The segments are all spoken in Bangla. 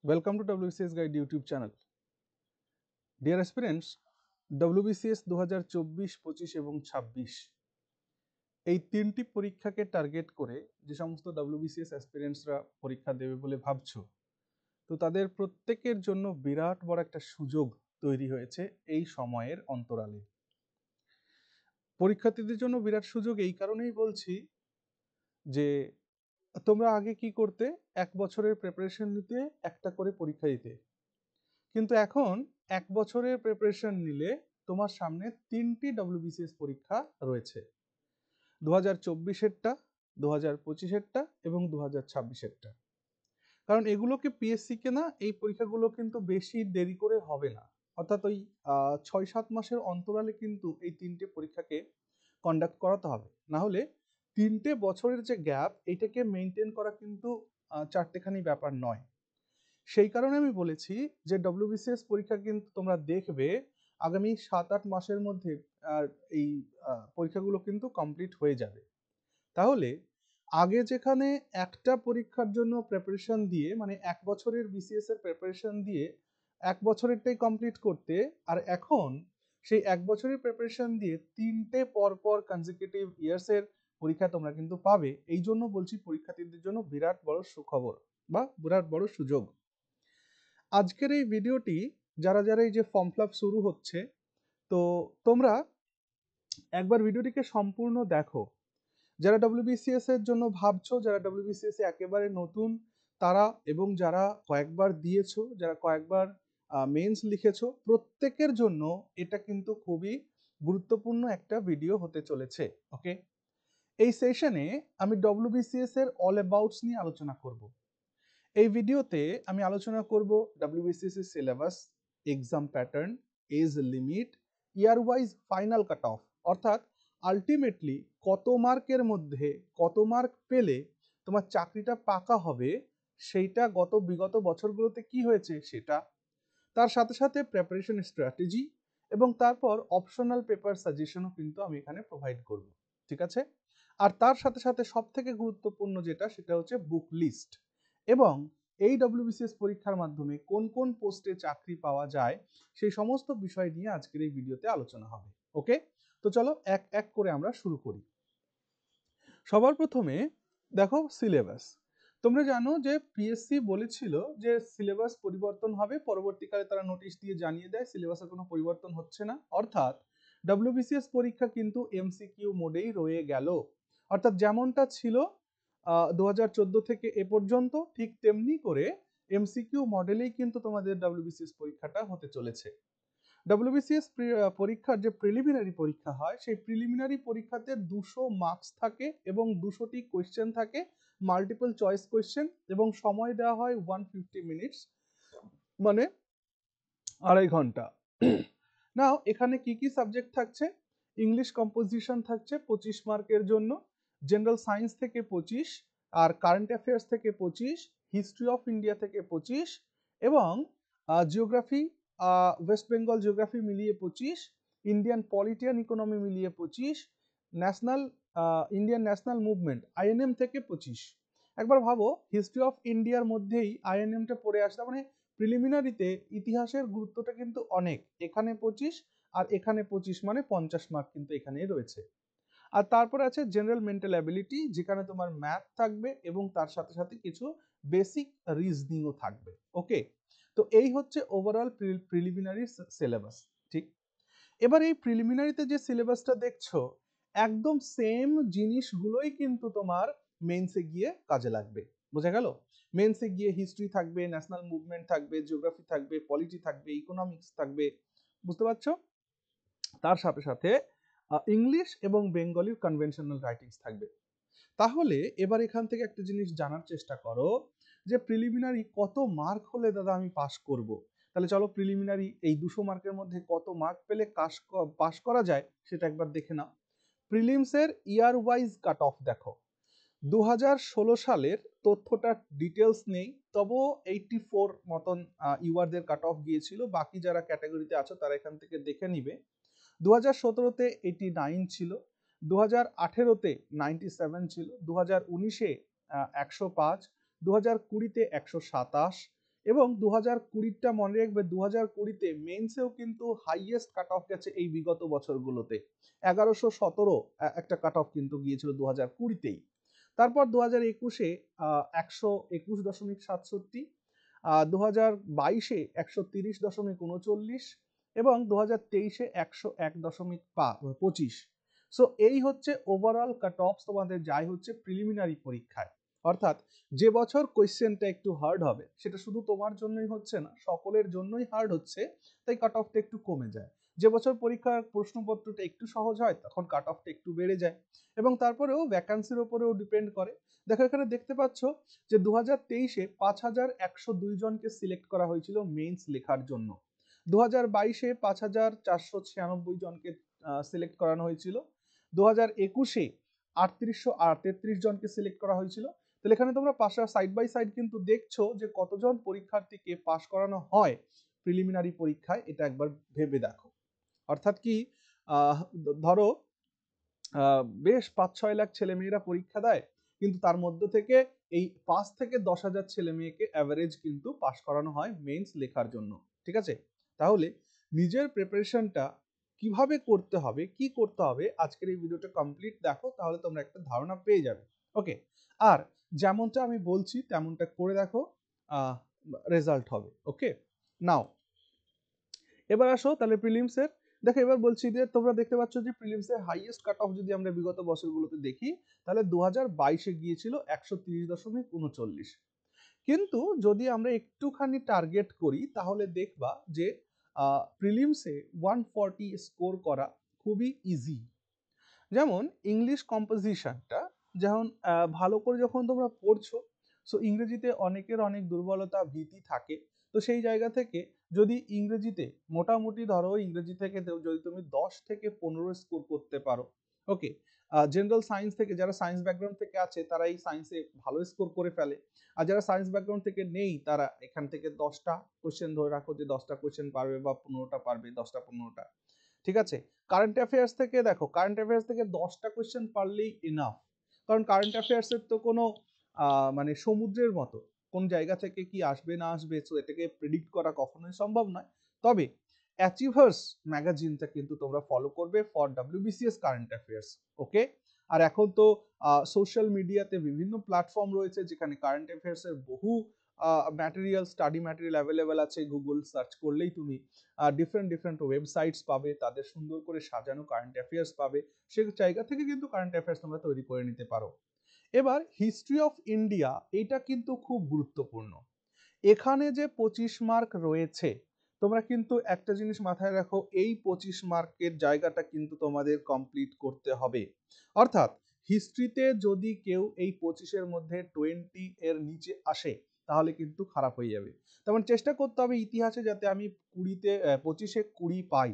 Welcome to WBCS Guide YouTube channel. Dear aspirants, WBCS 2024, 25 এবং 26 এই তিনটি পরীক্ষাকে টার্গেট করে যে সমস্ত WBCS অ্যাসপিরেন্টসরা পরীক্ষা দেবে বলে ভাবছো, তো তাদের প্রত্যেকের জন্য বিরাট বড় একটা সুযোগ তৈরি হয়েছে এই সময়ের অন্তরালে। পরীক্ষার্থীদের জন্য বিরাট সুযোগ এই কারণেই বলছি যে তোমরা আগে কি করতে, এক বছরের প্রিপারেশন নিতে, একটা করে পরীক্ষা দিতে, কিন্তু এখন এক বছরের প্রিপারেশন নিলে তোমার সামনে তিনটি WBCS পরীক্ষা রয়েছে, 2024-এরটা, 2025-এরটা এবং 2026-এরটা। কারণ এগুলোকে পিএসসি কে না, এই পরীক্ষাগুলো কিন্তু বেশি দেরি করে হবে না, অর্থাৎ ওই 6-7 মাসের অন্তরালে কিন্তু এই তিনটে পরীক্ষাকে কন্ডাক্ট করাতে হবে। না হলে 3টে বছরের যে গ্যাপ, এইটাকে মেনটেন করা কিন্তু চারটেখানি ব্যাপার নয়। সেই কারণে আমি বলেছি যে WBCS পরীক্ষা কিন্তু তোমরা দেখবে আগামী 7-8 মাসের মধ্যে এই পরীক্ষাগুলো কিন্তু কমপ্লিট হয়ে যাবে। তাহলে আগে যেখানে একটা পরীক্ষার জন্য প্রিপারেশন দিয়ে, মানে এক বছরের বিসিএস এর প্রিপারেশন দিয়ে এক বছরেরটাই কমপ্লিট করতে, আর এখন সেই এক বছরের প্রিপারেশন দিয়ে 3টে পরপর কনজিকিউটিভ ইয়ার্স এর পরীক্ষা তোমরা কিন্তু পাবে। এই জন্য বলছি পরীক্ষার্থীদের জন্য বিরাট বড় সুখবর বা বিরাট বড় সুযোগ। আজকের এই ভিডিওটি যারা যারা এই যে ফর্ম ফিল আপ শুরু হচ্ছে, তো তোমরা একবার ভিডিওটিকে সম্পূর্ণ দেখো। যারা WBCS এর জন্য ভাবছো, যারা WBCS এ একেবারে নতুন তারা, এবং যারা কয়েকবার দিয়েছো, যারা কয়েকবার মেন্স লিখেছো, প্রত্যেকের জন্য এটা কিন্তু খুবই গুরুত্বপূর্ণ একটা ভিডিও হতে চলেছে। ওকে, এই সেশনে আমি WBCS এর অল অ্যাবাউটস নিয়ে আলোচনা করব। এই ভিডিওতে আমি আলোচনা করব WBCS এর syllabus, exam pattern, age limit, year wise final cut off, অর্থাৎ আলটিমেটলি কত মার্কের মধ্যে কত মার্ক পেলে তোমার চাকরিটা পাকা হবে, সেইটা বিগত বছরগুলোতে কি হয়েছে সেটা, তার সাথে সাথে প্রিপারেশন স্ট্র্যাটেজি, এবং তারপর অপশনাল পেপার সাজেশনও কিন্তু আমি এখানে প্রোভাইড করব। ঠিক আছে? আর তার সাথে সাথে সব থেকে গুরুত্বপূর্ণ যেটা, সেটা হচ্ছে বুক লিস্ট, এবং এই WBCS পরীক্ষার মাধ্যমে কোন কোন পোস্টে চাকরি পাওয়া যায় সেই সমস্ত বিষয় নিয়ে আজকের এই ভিডিওতে আলোচনা হবে। ওকে, তো চলো এক এক করে আমরা শুরু করি। সবার প্রথমে দেখো সিলেবাস। তোমরা জানো যে পিএসসি বলেছিল যে সিলেবাস পরিবর্তন হবে, পরবর্তীকালে তারা নোটিশ দিয়ে জানিয়ে দেয় সিলেবাসের কোনো পরিবর্তন হচ্ছে না, অর্থাৎ WBCS পরীক্ষা কিন্তু এমসিকিউ মোডেই রয়ে গেল। অর্থাৎ যেমনটা ছিল 2014 থেকে এ পর্যন্ত, ঠিক তেমনি করে এমসিকিউ মডেলেই কিন্তু তোমাদের WBCS পরীক্ষাটা হতে চলেছে। WBCS পরীক্ষার যে প্রিলিমিনারি পরীক্ষা হয়, সেই প্রিলিমিনারি পরীক্ষাতে 200 মার্কস থাকে এবং 200টি কোয়েশ্চেন থাকে, মাল্টিপল চয়েস কোয়েশ্চেন, এবং সময় দেওয়া হয় 150 মিনিটস, মানে 2.5 ঘন্টা। নাও এখানে কি কি সাবজেক্ট থাকছে? ইংলিশ কম্পোজিশন থাকছে 25 মার্কের জন্য, জেনারেল সায়েন্স থেকে 25, আর কারেন্ট অ্যাফেয়ার্স থেকে 25, হিস্ট্রি অফ ইন্ডিয়া থেকে 25, এবং জিওগ্রাফি, ওয়েস্ট বেঙ্গল জিওগ্রাফি মিলিয়ে 25, ইন্ডিয়ান পলিটি অ্যান্ড ইকোনমি মিলিয়ে 25, national Indian national movement INM থেকে 25। একবার ভাবো, হিস্ট্রি অফ ইন্ডিয়ার মধ্যেই আইএনএমটা পড়ে আসে, মানে প্রিলিমিনারিতে ইতিহাসের গুরুত্বটা কিন্তু অনেক। এখানে 25 আর এখানে 25, মানে 50 মার্ক কিন্তু এখানেই রয়েছে। আর তারপর আছে জেনারেল মেন্টাল অ্যাবিলিটি, যেখানে তোমার ম্যাথ থাকবে এবং তার সাথে সাথে কিছু বেসিক রিজনিংও থাকবে। ওকে, তো এই হচ্ছে ওভারঅল প্রিলিমিনারি সিলেবাস। ঠিক, এবার এই প্রিলিমিনারিতে যে সিলেবাসটা দেখছো, একদম সেম জিনিসগুলোই কিন্তু তোমার মেইনসে গিয়ে কাজে লাগবে। বোঝা গেল? মেইনসে গিয়ে হিস্ট্রি থাকবে, ন্যাশনাল মুভমেন্ট থাকবে, জিওগ্রাফি থাকবে, পলিটি থাকবে, ইকোনমিক্স থাকবে। বুঝতে পারছো? তার সাথে সাথে ইংলিশ এবং বেঙ্গলির কনভেনশনাল রাইটিংস থাকবে। তাহলে এবার এখান থেকে একটা জিনিস জানার চেষ্টা করো যে প্রিলিমিনারি কত মার্ক হলে দাদা আমি পাস করব। তাহলে চলো প্রিলিমিনারি এই 200 মার্কের মধ্যে কত মার্ক পেলে পাস করা যায় সেটা একবার দেখে নাও। প্রিলিমসের ইয়ার ওয়াইজ কাট অফ দেখো, 2016 সালের তথ্যটা ডিটেলস নেই, তবুও 84 মতন ইউআরদের কাট অফ গিয়েছিল। বাকি যারা ক্যাটাগরিতে আছো তারা এখান থেকে দেখে নিবে। 2017-তে 89 ছিল, 2018-তে 97 ছিল, 2019-এ 105, 2020-তে 127, এবং 2020টা মনে রাখবে, 2020তে মেন্সেও কিন্তু হাইয়েস্ট কাট অফ গেছে এই বিগত বছরগুলোতে, 1117 একটা কাট অফ কিন্তু গিয়েছিল 2020তেই। তারপর 2021-এ 121.67, 2022-এ 130.39 এবং 2023-এ 101.25। সো এই হচ্ছে ওভারঅল কাট অফ তোমাদের যাই হচ্ছে প্রিলিমিনারি পরীক্ষায়। অর্থাৎ যে বছর কোয়েশ্চেনটা একটু হার্ড হবে সেটা শুধু তোমার জন্যই হচ্ছে না, সকলের জন্যই হার্ড হচ্ছে, তাই কাট অফটা একটু কমে যায়। যে বছর পরীক্ষার প্রশ্নপত্রটা একটু সহজ হয় তখন কাট অফটা একটু বেড়ে যায়, এবং তারপরেও ভ্যাকান্সির উপরেও ডিপেন্ড করে। দেখো এখানে দেখতে পাচ্ছ যে 2023-এ 5102 জনকে সিলেক্ট করা হয়েছিল মেইনস লেখার জন্য, 2022-এ 5496 জনকে সিলেক্ট করানো হয়েছিল, 2021-এ 3833 জনকে সিলেক্ট করা হয়েছিল। তাহলে এখানে তোমরা পাশা সাইড বাই সাইড কিন্তু দেখছো যে কতজন পরীক্ষার্থীকে পাশ করানো হয় প্রিলিমিনারি পরীক্ষায়, এটা একবার ভেবে দেখো। অর্থাৎ কি, ধরো বেশ 5-6 লাখ ছেলে মেয়েরা পরীক্ষা দেয়, কিন্তু তার মধ্যে থেকে এই 5 থেকে 10,000 ছেলে মেয়েকে অ্যাভারেজ কিন্তু পাশ করানো হয় মেইনস লেখার জন্য। ঠিক আছে, তাহলে নিজের প্রিপারেশনটা কিভাবে করতে হবে, কি করতে হবে, আজকের এই ভিডিওটা কমপ্লিট দেখো, তাহলে তোমরা একটা ধারণা পেয়ে যাবে। ওকে, আর যেমনটা আমি বলছি তেমনটা করে দেখো, রেজাল্ট হবে। ওকে, নাও এবার আসো তাহলে প্রিলিমসের। দেখো এবার বলছি যে তোমরা দেখতে পাচ্ছ যে প্রিলিমসের হাইয়েস্ট কাট অফ যদি আমরা বিগত বছরগুলোতে দেখি তাহলে 2022-এ গিয়েছিল 130.39। কিন্তু যদি আমরা একটুখানি টার্গেট করি তাহলে দেখবা যে প্রিলিমসে 140 স্কোর করা খুবই ইজি। যেমন ইংলিশ কম্পোজিশনটা, যেমন ভালো করে যখন তোমরা পড়ছো, সো ইংরেজিতে অনেকের অনেক দুর্বলতা ভীতি থাকে, তো সেই জায়গা থেকে যদি ইংরেজিতে মোটামুটি ধরো ইংরেজি থেকে যদি তুমি 10 থেকে 15 স্কোর করতে পারো, ওকে, জেনারেল সায়েন্স থেকে যারা সায়েন্স ব্যাকগ্রাউন্ড থেকে আছে তারা এই সায়েন্সে ভালো স্কোর করে ফেলে, আর যারা সায়েন্স ব্যাকগ্রাউন্ড থেকে নেই তারা এখান থেকে 10টা কোশ্চেন ধরে রাখো যে 10টা কোশ্চেন পারবে বা 15টা পারবে, 10টা 15টা। ঠিক আছে, কারেন্ট অ্যাফেয়ার্স থেকে দেখো, কারেন্ট অ্যাফেয়ার্স থেকে 10টা কোশ্চেন পারলেই এনাফ, কারণ কারেন্ট অ্যাফেয়ার্সের তো কোনো মানে সমুদ্রের মতো কোন জায়গা থেকে কি আসবে না আসবে সো এটাকে প্রেডিক্ট করা কখনোই সম্ভব নয়। তবে অ্যাচিভার্স ম্যাগাজিনটা কিন্তু তোমরা ফলো করবে ফর WBCS কারেন্ট অ্যাফেয়ার্স। ওকে, আর এখন তো সোশ্যাল মিডিয়াতে বিভিন্ন প্ল্যাটফর্ম রয়েছে যেখানে কারেন্ট অ্যাফেয়ার্সের বহু ম্যাটেরিয়াল, স্টাডি ম্যাটেরিয়াল অ্যাভেলেবেল আছে, গুগল সার্চ করলেই তুমি ডিফারেন্ট ডিফারেন্ট ওয়েবসাইটস পাবে, তাদের সুন্দর করে সাজানো কারেন্ট অ্যাফেয়ার্স পাবে, সে জায়গা থেকে কিন্তু কারেন্ট অ্যাফেয়ার্স তোমরা তৈরি করে নিতে পারো। এবার হিস্ট্রি অফ ইন্ডিয়া, এটা কিন্তু খুব গুরুত্বপূর্ণ। এখানে যে 25 মার্ক রয়েছে, তোমরা কিন্তু একটা জিনিস মাথায় রাখো, এই 25 মার্কের জায়গাটা কিন্তু তোমাদের কমপ্লিট করতে হবে। অর্থাৎ হিস্ট্রিতে যদি কেউ এই 25-এর মধ্যে 20 এর নিচে আসে তাহলে কিন্তু খারাপ হয়ে যাবে, তেমন চেষ্টা করতে হবে ইতিহাসে যাতে আমি 25-এ 20 পাই।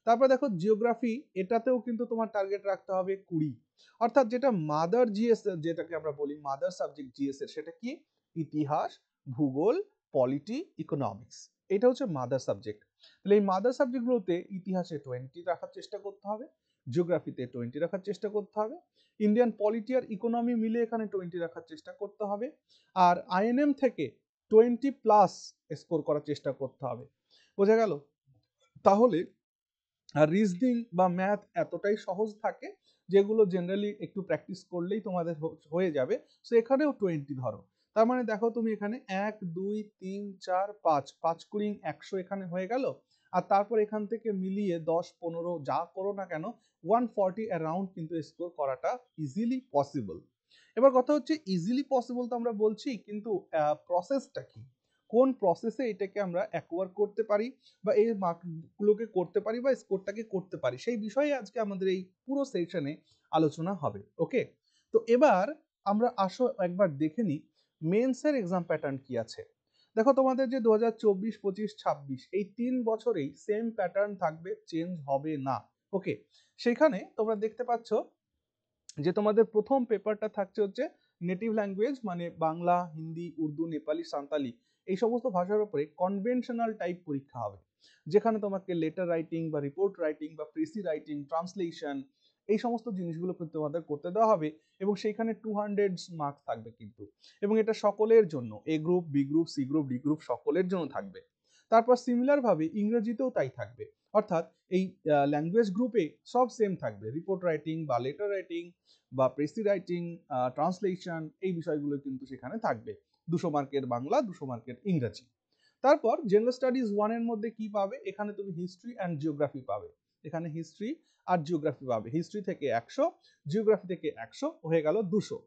তারপর দেখো জিওগ্রাফি, এটাতেও কিন্তু তোমার টার্গেট রাখতে হবে 20। অর্থাৎ যেটা মাদার জিএস, যেটাকে আমরা বলি মাদার সাবজেক্ট জিএস এর, সেটা কি, ইতিহাস, ভূগোল, পলিটি, ইকোনমিক্স, এটা হচ্ছে মাদার সাবজেক্ট। তাহলে এই মাদার সাবজেক্টগুলোতে ইতিহাসে 20 রাখার চেষ্টা করতে হবে, জিওগ্রাফিতে 20 রাখার চেষ্টা করতে হবে, ইন্ডিয়ান পলিটি আর ইকোনমি মিলে এখানে 20 রাখার চেষ্টা করতে হবে, আর আইএনএম থেকে 20+ স্কোর করার চেষ্টা করতে হবে। বোঝা গেল? তাহলে আর রিজনিং বা ম্যাথ এতটাই সহজ থাকে যেগুলো জেনারেলি একটু প্র্যাকটিস করলেই তোমাদের হয়ে যাবে। সো এখানেও 20 ধরো, তার মানে দেখো তুমি এখানে 1 2 3 4 5 5 20 100 এখানে হয়ে গেল, আর তারপর এখান থেকে মিলিয়ে 10 15 যা করো না কেন 140 অ্যারাউন্ড কিন্তু স্কোর করাটা ইজিলি পসিবল। এবার কথা হচ্ছে ইজিলি পসিবল তো আমরা বলছি, কিন্তু প্রসেসটা কি, কোন প্রসেসে এটাকে আমরা অ্যাকোয়ার করতে পারি বা এই মার্কগুলোকে করতে পারি বা স্কোরটাকে করতে পারি, সেই বিষয়ে আজকে আমাদের এই পুরো সেশনে আলোচনা হবে। ওকে, তো এবার আমরা আসো একবার দেখে নিই মেন্সের এক্সাম প্যাটার্ন কি আছে। দেখো তোমাদের যে 2024, 25, 26 এই 3 বছরেই সেম প্যাটার্ন থাকবে, চেঞ্জ হবে না। ওকে, সেখানে তোমরা দেখতে পাচ্ছ যে তোমাদের প্রথম পেপারটা থাকছে হচ্ছে নেটিভ ল্যাঙ্গুয়েজ, মানে বাংলা, হিন্দি, উর্দু, নেপালি, সাঁওতালি, এই সমস্ত ভাষার উপরে কনভেনশনাল টাইপ পরীক্ষা হবে, যেখানে তোমাকে লেটার রাইটিং বা রিপোর্ট রাইটিং বা প্রেসি রাইটিং, ট্রান্সলেশন, এই সমস্ত জিনিসগুলো কিন্তু তোমাদের করতে দেওয়া হবে এবং সেইখানে 200 মার্কস থাকবে কিন্তু, এবং এটা সকলের জন্য, A group, B group, C group, D group সকলের জন্য থাকবে। তারপর সিমিলার ভাবে ইংরেজিতেও তাই থাকবে, অর্থাৎ এই ল্যাঙ্গুয়েজ গ্রুপে সব সেম থাকবে, রিপোর্ট রাইটিং বা লেটার রাইটিং বা প্রেসি রাইটিং, ট্রান্সলেশন, এই বিষয়গুলো কিন্তু সেখানে থাকবে। 200 মার্কের বাংলা, 200 মার্কের ইংরেজি। তারপর জেনারেল স্টাডিজ 1 এর মধ্যে কি পাবে, এখানে তুমি হিস্ট্রি অ্যান্ড জিওগ্রাফি পাবে, এখানে হিস্ট্রি আর জিওগ্রাফি পাবে। হিস্ট্রি থেকে 100, জিওগ্রাফি থেকে 100, হয়ে গেল 200।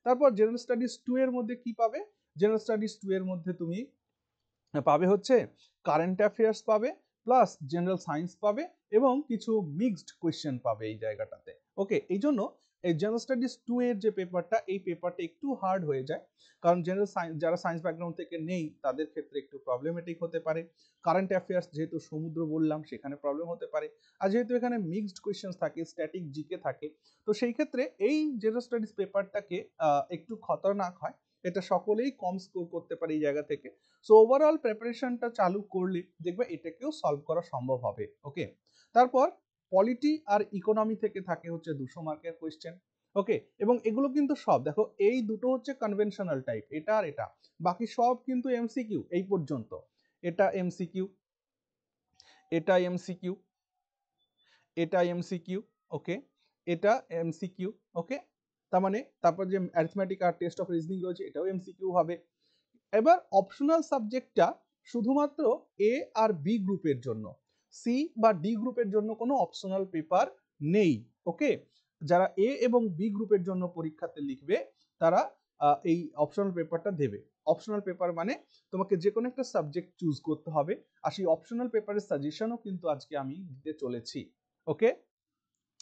তারপর জেনারেল স্টাডিজ 2 এর মধ্যে কি পাবে, জেনারেল স্টাডিজ 2 এর মধ্যে তুমি পাবে হচ্ছে কারেন্ট অ্যাফেয়ার্স পাবে, প্লাস জেনারেল সায়েন্স পাবে, এবং কিছু মিক্সড কোয়েশ্চেন পাবে এই জায়গাটাতে। ওকে, এই জন্য এই জেনারেল স্টাডিজ 2 এর যে পেপারটা, এই পেপারটা একটু হার্ড হয়ে যায়, কারণ জেনারেল সায়েন্স, যারা সায়েন্স ব্যাকগ্রাউন্ড থেকে নেই তাদের ক্ষেত্রে একটু প্রবলেমেটিক হতে পারে। কারেন্ট অ্যাফেয়ার্স যেহেতু সমুদ্র বললাম, সেখানে প্রবলেম হতে পারে। আর যেহেতু এখানে মিক্সড কোয়েশ্চেন থাকে, স্ট্যাটিক জিকে থাকে, তো সেই ক্ষেত্রে এই জেনারেল স্টাডিজ পেপারটাকে একটু খতরনাক হয়, এটা সকলেই কম স্কোর করতে পারে এই জায়গা থেকে। সো ওভারঅল প্রিপারেশনটা চালু করলে দেখবে এটাকেও সলভ করা সম্ভব হবে। ওকে, তারপর পলিটি আর ইকোনমি থেকে থাকে হচ্ছে 200 মার্কের কোয়েশ্চেন। ওকে, এবং এগুলো কিন্তু সব দেখো, এই দুটো হচ্ছে কনভেনশনাল টাইপ, এটা আর এটা, বাকি সব কিন্তু এমসিকিউ এই পর্যন্ত। এটা এমসিকিউ, এটা এমসিকিউ, এটা এমসিকিউ, ওকে, এটা এমসিকিউ, ওকে, তার মানে তারপর যে অ্যারিথমেটিক আর টেস্ট অফ রিজনিং রয়েছে, এটাও এমসিকিউ হবে। এবার অপশনাল সাবজেক্টটা শুধুমাত্র এ আর বি গ্রুপের জন্য, সি বা ডি গ্রুপের জন্য কোনো অপশনাল পেপার নেই। ওকে, যারা এ এবং বি গ্রুপের জন্য পরীক্ষাতে লিখবে তারা এই অপশনাল পেপারটা দেবে। অপশনাল পেপার মানে তোমাকে যে কোনো একটা সাবজেক্ট চুজ করতে হবে, আর সেই অপশনাল পেপারের সাজেশনও কিন্তু আজকে আমি দিতে চলেছি। ওকে,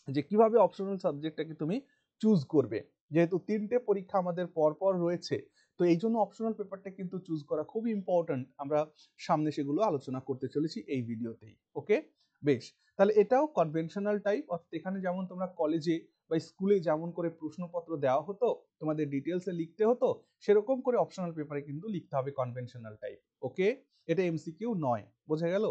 যে কিভাবে অপশনাল সাবজেক্টটাকে তুমি চুজ করবে, যেহেতু 3টে পরীক্ষা আমাদের পরপর রয়েছে, তো এই জন্য অপশনাল পেপারটা কিন্তু চুজ করা খুবই ইম্পর্ট্যান্ট। আমরা সামনে সেগুলো আলোচনা করতে চলেছি এই ভিডিওতেই। ওকে, বেশ, তাহলে এটাও কনভেনশনাল টাইপ, অর্থাৎ এখানে যেমন তোমরা কলেজে বা স্কুলে যেমন করে প্রশ্নপত্র দেওয়া হতো, তোমাদের ডিটেলসে লিখতে হতো, সেরকম করে অপশনাল পেপারে কিন্তু লিখতে হবে কনভেনশনাল টাইপ। ওকে, এটা এমসিকিউ নয়, বোঝা গেল।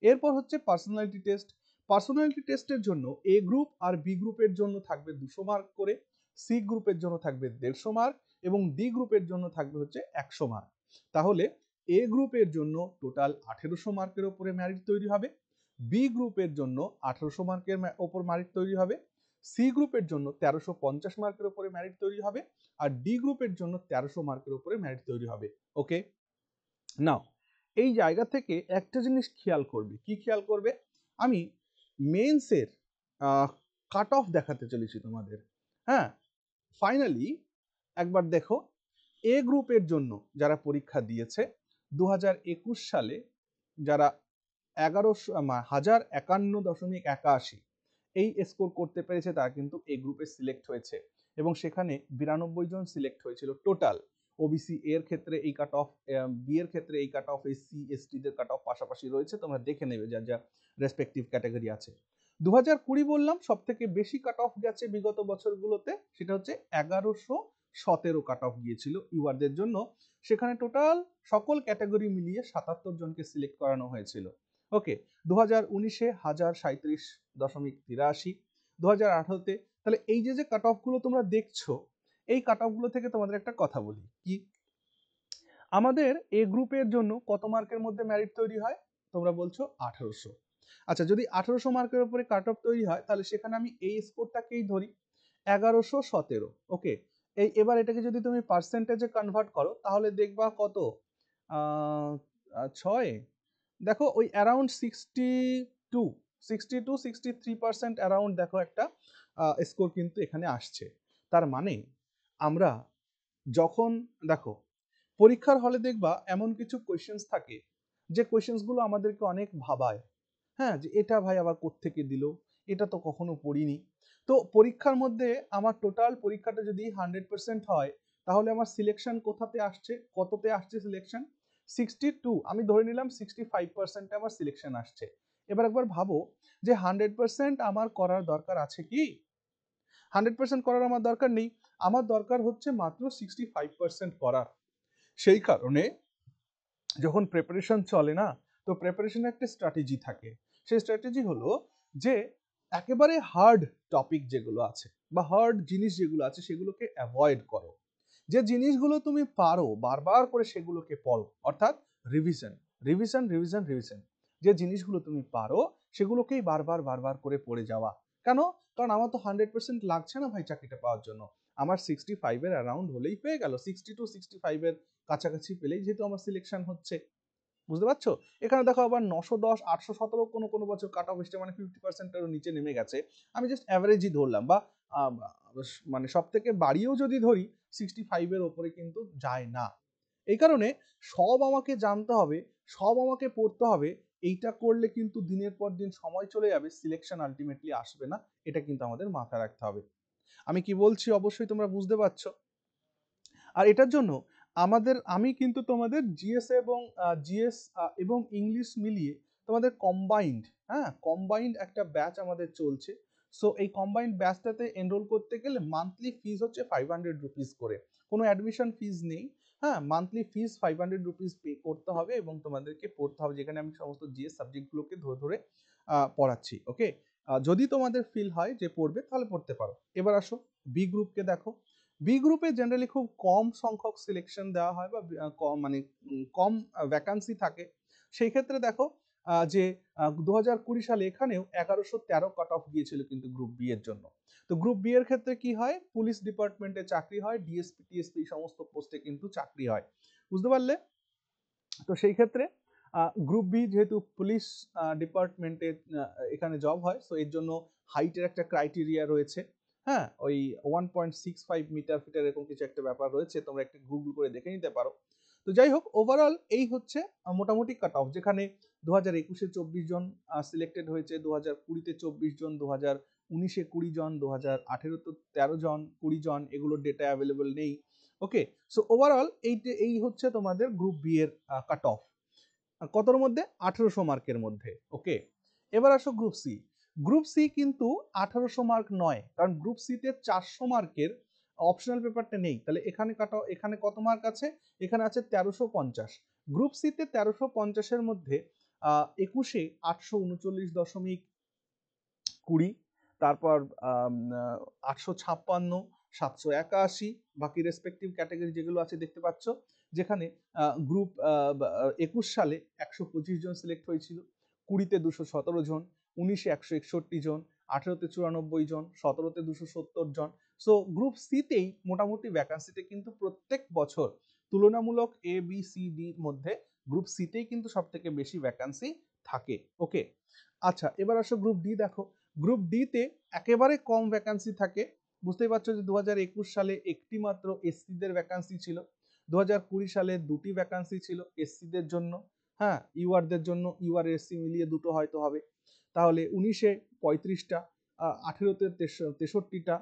এরপর হচ্ছে পার্সোনালিটি টেস্ট। পার্সোনালিটি টেস্টের জন্য এ গ্রুপ আর বি গ্রুপের জন্য থাকবে 200 মার্ক করে, সি গ্রুপের জন্য থাকবে 150 মার্ক, এবং ডি গ্রুপের জন্য থাকবে হচ্ছে 100 মার্ক। তাহলে এ গ্রুপের জন্য টোটাল 1800 মার্কের উপরে মেরিট তৈরি হবে, বি গ্রুপের জন্য 1800 মার্কের ওপর মেরিট তৈরি হবে, সি গ্রুপের জন্য 1350 মার্কের উপরে মেরিট তৈরি হবে, আর ডি গ্রুপের জন্য 1300 মার্কের উপরে মেরিট তৈরি হবে। ওকে, নাও এই জায়গা থেকে একটা জিনিস খেয়াল করবে, কি খেয়াল করবে, আমি মেন্সের কাট অফ দেখাতে চলেছি তোমাদের। হ্যাঁ, ফাইনালি একবার দেখো, এ গ্রুপের জন্য যারা পরীক্ষা দিয়েছে 2021 সালে, যারা 1051.81 এই স্কোর করতে পেরেছে, তারা কিন্তু এ গ্রুপে সিলেক্ট হয়েছে, এবং সেখানে 92 জন সিলেক্ট হয়েছিল টোটাল। ওবিসি এর ক্ষেত্রে এই কাট অফ, বি এর ক্ষেত্রে এই কাট অফ, এসসি এসটি দের কাট অফ পাশাপাশি রয়েছে, তোমরা দেখে নেবে যা যা রেসপেক্টিভ ক্যাটাগরি আছে। 2020 বললাম সব থেকে বেশি কাট অফ গেছে বিগত বছরগুলোতে, সেটা হচ্ছে 1117 কাট অফ গিয়েছিল ইউআরদের জন্য, সেখানে টোটাল সকল ক্যাটাগরি মিলিয়ে 77 জনকে সিলেক্ট করানো হয়েছিল। ওকে, 2019-এ 1037.83, 2018-তে, তাহলে এই যে যে কাট অফ গুলো তোমরা দেখছো, এই কাট অফ গুলো থেকে তোমাদের একটা কথা বলি, কি আমাদের এ গ্রুপের জন্য কত মার্কের মধ্যে মেরিট তৈরি হয়, তোমরা বলছো 1800। আচ্ছা, যদি 1800 মার্কের উপরে কাট অফ তৈরি হয়, তাহলে সেখানে আমি এই স্কোরটাকেই ধরি 1117। ওকে, এই এবার এটাকে যদি তুমি পার্সেন্টেজে কনভার্ট করো, তাহলে দেখবা কত, 6, দেখো ওই অ্যারাউন্ড 62-63% অ্যারাউন্ড, দেখো একটা স্কোর কিন্তু এখানে আসছে। তার মানে আমরা যখন, দেখো পরীক্ষার হলে দেখবা এমন কিছু কোয়েশ্চেন্স থাকে, যে কোয়েশ্চেন্সগুলো আমাদেরকে অনেক ভাবায়, হ্যাঁ, যে এটা ভাই আবার কোত্থেকে দিল, এটা তো কখনো পড়িনি। তো পরীক্ষার মধ্যে আমার টোটাল পরীক্ষাটা যদি 100% হয়, তাহলে আমার সিলেকশন কোথাতে আসছে, কততে আসছে সিলেকশন, 62, আমি ধরে নিলাম 65% আমার সিলেকশন আসছে। এবার একবার ভাবো যে 100% আমার করার দরকার আছে কি, 100% করার আমার দরকার নেই, আমার দরকার হচ্ছে মাত্র 65% করার। সেই কারণে যখন প্রিপারেশন চলে না, তো প্রিপারেশনে একটা স্ট্র্যাটেজি থাকে, সেই স্ট্র্যাটেজি হলো যে একেবারে হার্ড টপিক যেগুলো আছে বা হার্ড জিনিস যেগুলো আছে সেগুলোকে অ্যাভয়েড করো। যে জিনিসগুলো তুমি পারো বারবার করে সেগুলোকে পড়ো, অর্থাৎ রিভিশন রিভিশন রিভিশন রিভিশন। যে জিনিসগুলো তুমি পারো সেগুলোকেই বারবার বারবার করে পড়ে যাওয়া। কেন? কারণ আমার তো 100% লাগছে না ভাই চাকরিটা পাওয়ার জন্য। আমার 65-এর অ্যারাউন্ড হলেই হয়ে গেল, 60 to 65-এর কাছাকাছি পেলেই যেহেতু আমার সিলেকশন হচ্ছে। বুঝতে পারছো? এখানে দেখো আবার 910 817 কোনো কোনো বছর কাট অফ এসছে, মানে 50%-এরও নিচে নেমে গেছে। আমি জাস্ট অ্যাভারেজই ধরলাম, বা মানে সব থেকে বাড়িয়েও যদি ধরি 65-এর ওপরে কিন্তু যায় না। এই কারণে সব আমাকে জানতে হবে, সব আমাকে পড়তে হবে। এইটা করলে কিন্তু দিনের পর দিন সময় চলে যাবে, সিলেকশন আলটিমেটলি আসবে না। এটা কিন্তু আমাদের মাথায় রাখতে হবে। আমি কি বলছি অবশ্যই তোমরা বুঝতে পারছো। আর এটার জন্য আমি কিন্তু তোমাদের জিএস এবং ইংলিশ মিলিয়ে তোমাদের কম্বাইন্ড, হ্যাঁ, কম্বাইন্ড একটা ব্যাচ আমাদের চলছে। সো এই কম্বাইন্ড ব্যাচটাতে এনরোল করতে গেলে মান্থলি ফিজ হচ্ছে 500 রুপিস করে, কোনো অ্যাডমিশন ফিজ নেই। হ্যাঁ, মান্থলি ফিজ 500 রুপিস পে করতে হবে এবং তোমাদেরকে পড়তে হবে, যেখানে আমি সমস্ত জিএস সাবজেক্টগুলোকে ধরে ধরে পড়াচ্ছি। ওকে, যদি তোমাদের ফিল হয় যে পড়বে তাহলে পড়তে পারো। এবার আসো বি গ্রুপকে দেখো। বি গ্রুপে জেনারেলি খুব কম সংখ্যক সিলেকশন দেওয়া হয় বা কম মানে কম ভ্যাকান্সি থাকে। সেই ক্ষেত্রে দেখো যে 2020 সালে এখানেও 1113 কাট অফ গিয়েছিল কিন্তু গ্রুপ বি এর জন্য। তো গ্রুপ বি এর ক্ষেত্রে কি হয়, পুলিশ ডিপার্টমেন্টে চাকরি হয়, ডিএসপি টিএসপি সমস্ত পোস্টে কিন্তু চাকরি হয়। বুঝতে পারলে? তো সেই ক্ষেত্রে গ্রুপ বি যেহেতু পুলিশ ডিপার্টমেন্টে এখানে জব হয়, সো এর জন্য হাইটের একটা ক্রাইটেরিয়া রয়েছে। হ্যাঁ, ওই 1.65 মিটার ফিটার এরকম কিছু একটা ব্যাপার রয়েছে, তোমরা একটু গুগল করে দেখে নিতে পারো। তো যাই হোক, ওভারঅল এই হচ্ছে মোটামুটি কাট অফ, যেখানে 2021-এ 24 জন সিলেক্টেড হয়েছে, 2020-তে 24 জন, 2019-এ 20 জন, 2018-তে 13 জন, 20 জন, এগুলোর ডেটা অ্যাভেলেবল নেই। ওকে, সো ওভারঅল এই হচ্ছে তোমাদের গ্রুপ বি এর কাট অফ। কতর মধ্যে? 1800 মার্কের মধ্যে। ওকে, এবার আসো গ্রুপ সি। গ্রুপ সি কিন্তু 1800 মার্ক নয়, কারণ গ্রুপ সি তে 400 মার্কের অপশনাল পেপারটা নেই। তাহলে এখানে কত মার্ক আছে? এখানে আছে 1350। গ্রুপ সি তে 1350-এর মধ্যে 21-এ 839.20, তারপর 856, 781, বাকি রেসপেক্টিভ ক্যাটাগরি যেগুলো আছে দেখতে পাচ্ছ, যেখানে গ্রুপ 21 সালে 125 জন সিলেক্ট হয়েছিল, 20-তে 217 জন, 19-এ 161 জন, 18-তে 94 জন, 17-তে 270 জন। সো গ্রুপ সিতেই মোটামুটি ভ্যাকান্সিতে কিন্তু প্রত্যেক বছর তুলনামূলক এ বি সি ডির মধ্যে গ্রুপ সিতেই কিন্তু সব থেকে বেশি ভ্যাকান্সি থাকে। ওকে, আচ্ছা, এবার আসো গ্রুপ ডি দেখো। গ্রুপ ডি তে একেবারে কম ভ্যাকান্সি থাকে। বুঝতেই পারছো যে 2021 সালে একটি মাত্র এসসিদের ভ্যাকান্সি ছিল, 2020 সালে 2টি ভ্যাকান্সি ছিল এসসিদের জন্য। হ্যাঁ, ইউআরদের জন্য, ইউআর এসসি মিলিয়ে দুটো হয়তো হবে। তাহলে 19-এ 35টা, 18-তে 63টা,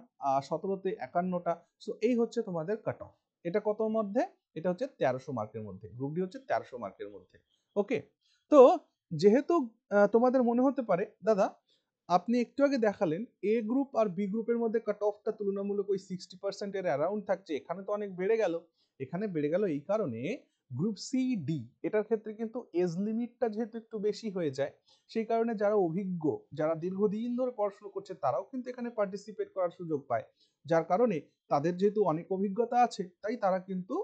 17-তে 51টা। সো এই হচ্ছে তোমাদের কাট অফ। এটা কতর মধ্যে? এটা হচ্ছে 1300 মার্কের মধ্যে। গ্রুপ ডি হচ্ছে 1300 মার্কের মধ্যে। ওকে, তো যেহেতু তোমাদের মনে হতে পারে দাদা আপনি একটু আগে দেখালেন এ গ্রুপ আর বি গ্রুপের মধ্যে কাট অফটা তুলনামূলক ওই 60% এর অ্যারাউন্ড থাকছে, এখানে তো অনেক বেড়ে গেল। এখানে বেড়ে গেল এই কারণে, গ্রুপ সি ডি এটার ক্ষেত্রে কিন্তু এজ লিমিটটা যেহেতু একটু বেশি হয়ে যায়, সেই কারণে যারা অভিজ্ঞ, যারা দীর্ঘদিন ধরে পড়াশোনা করছে তারাও কিন্তু এখানে পার্টিসিপেট করার সুযোগ পায়। যার কারণে তাদের যেহেতু অনেক অভিজ্ঞতা আছে, তাই তারা কিন্তু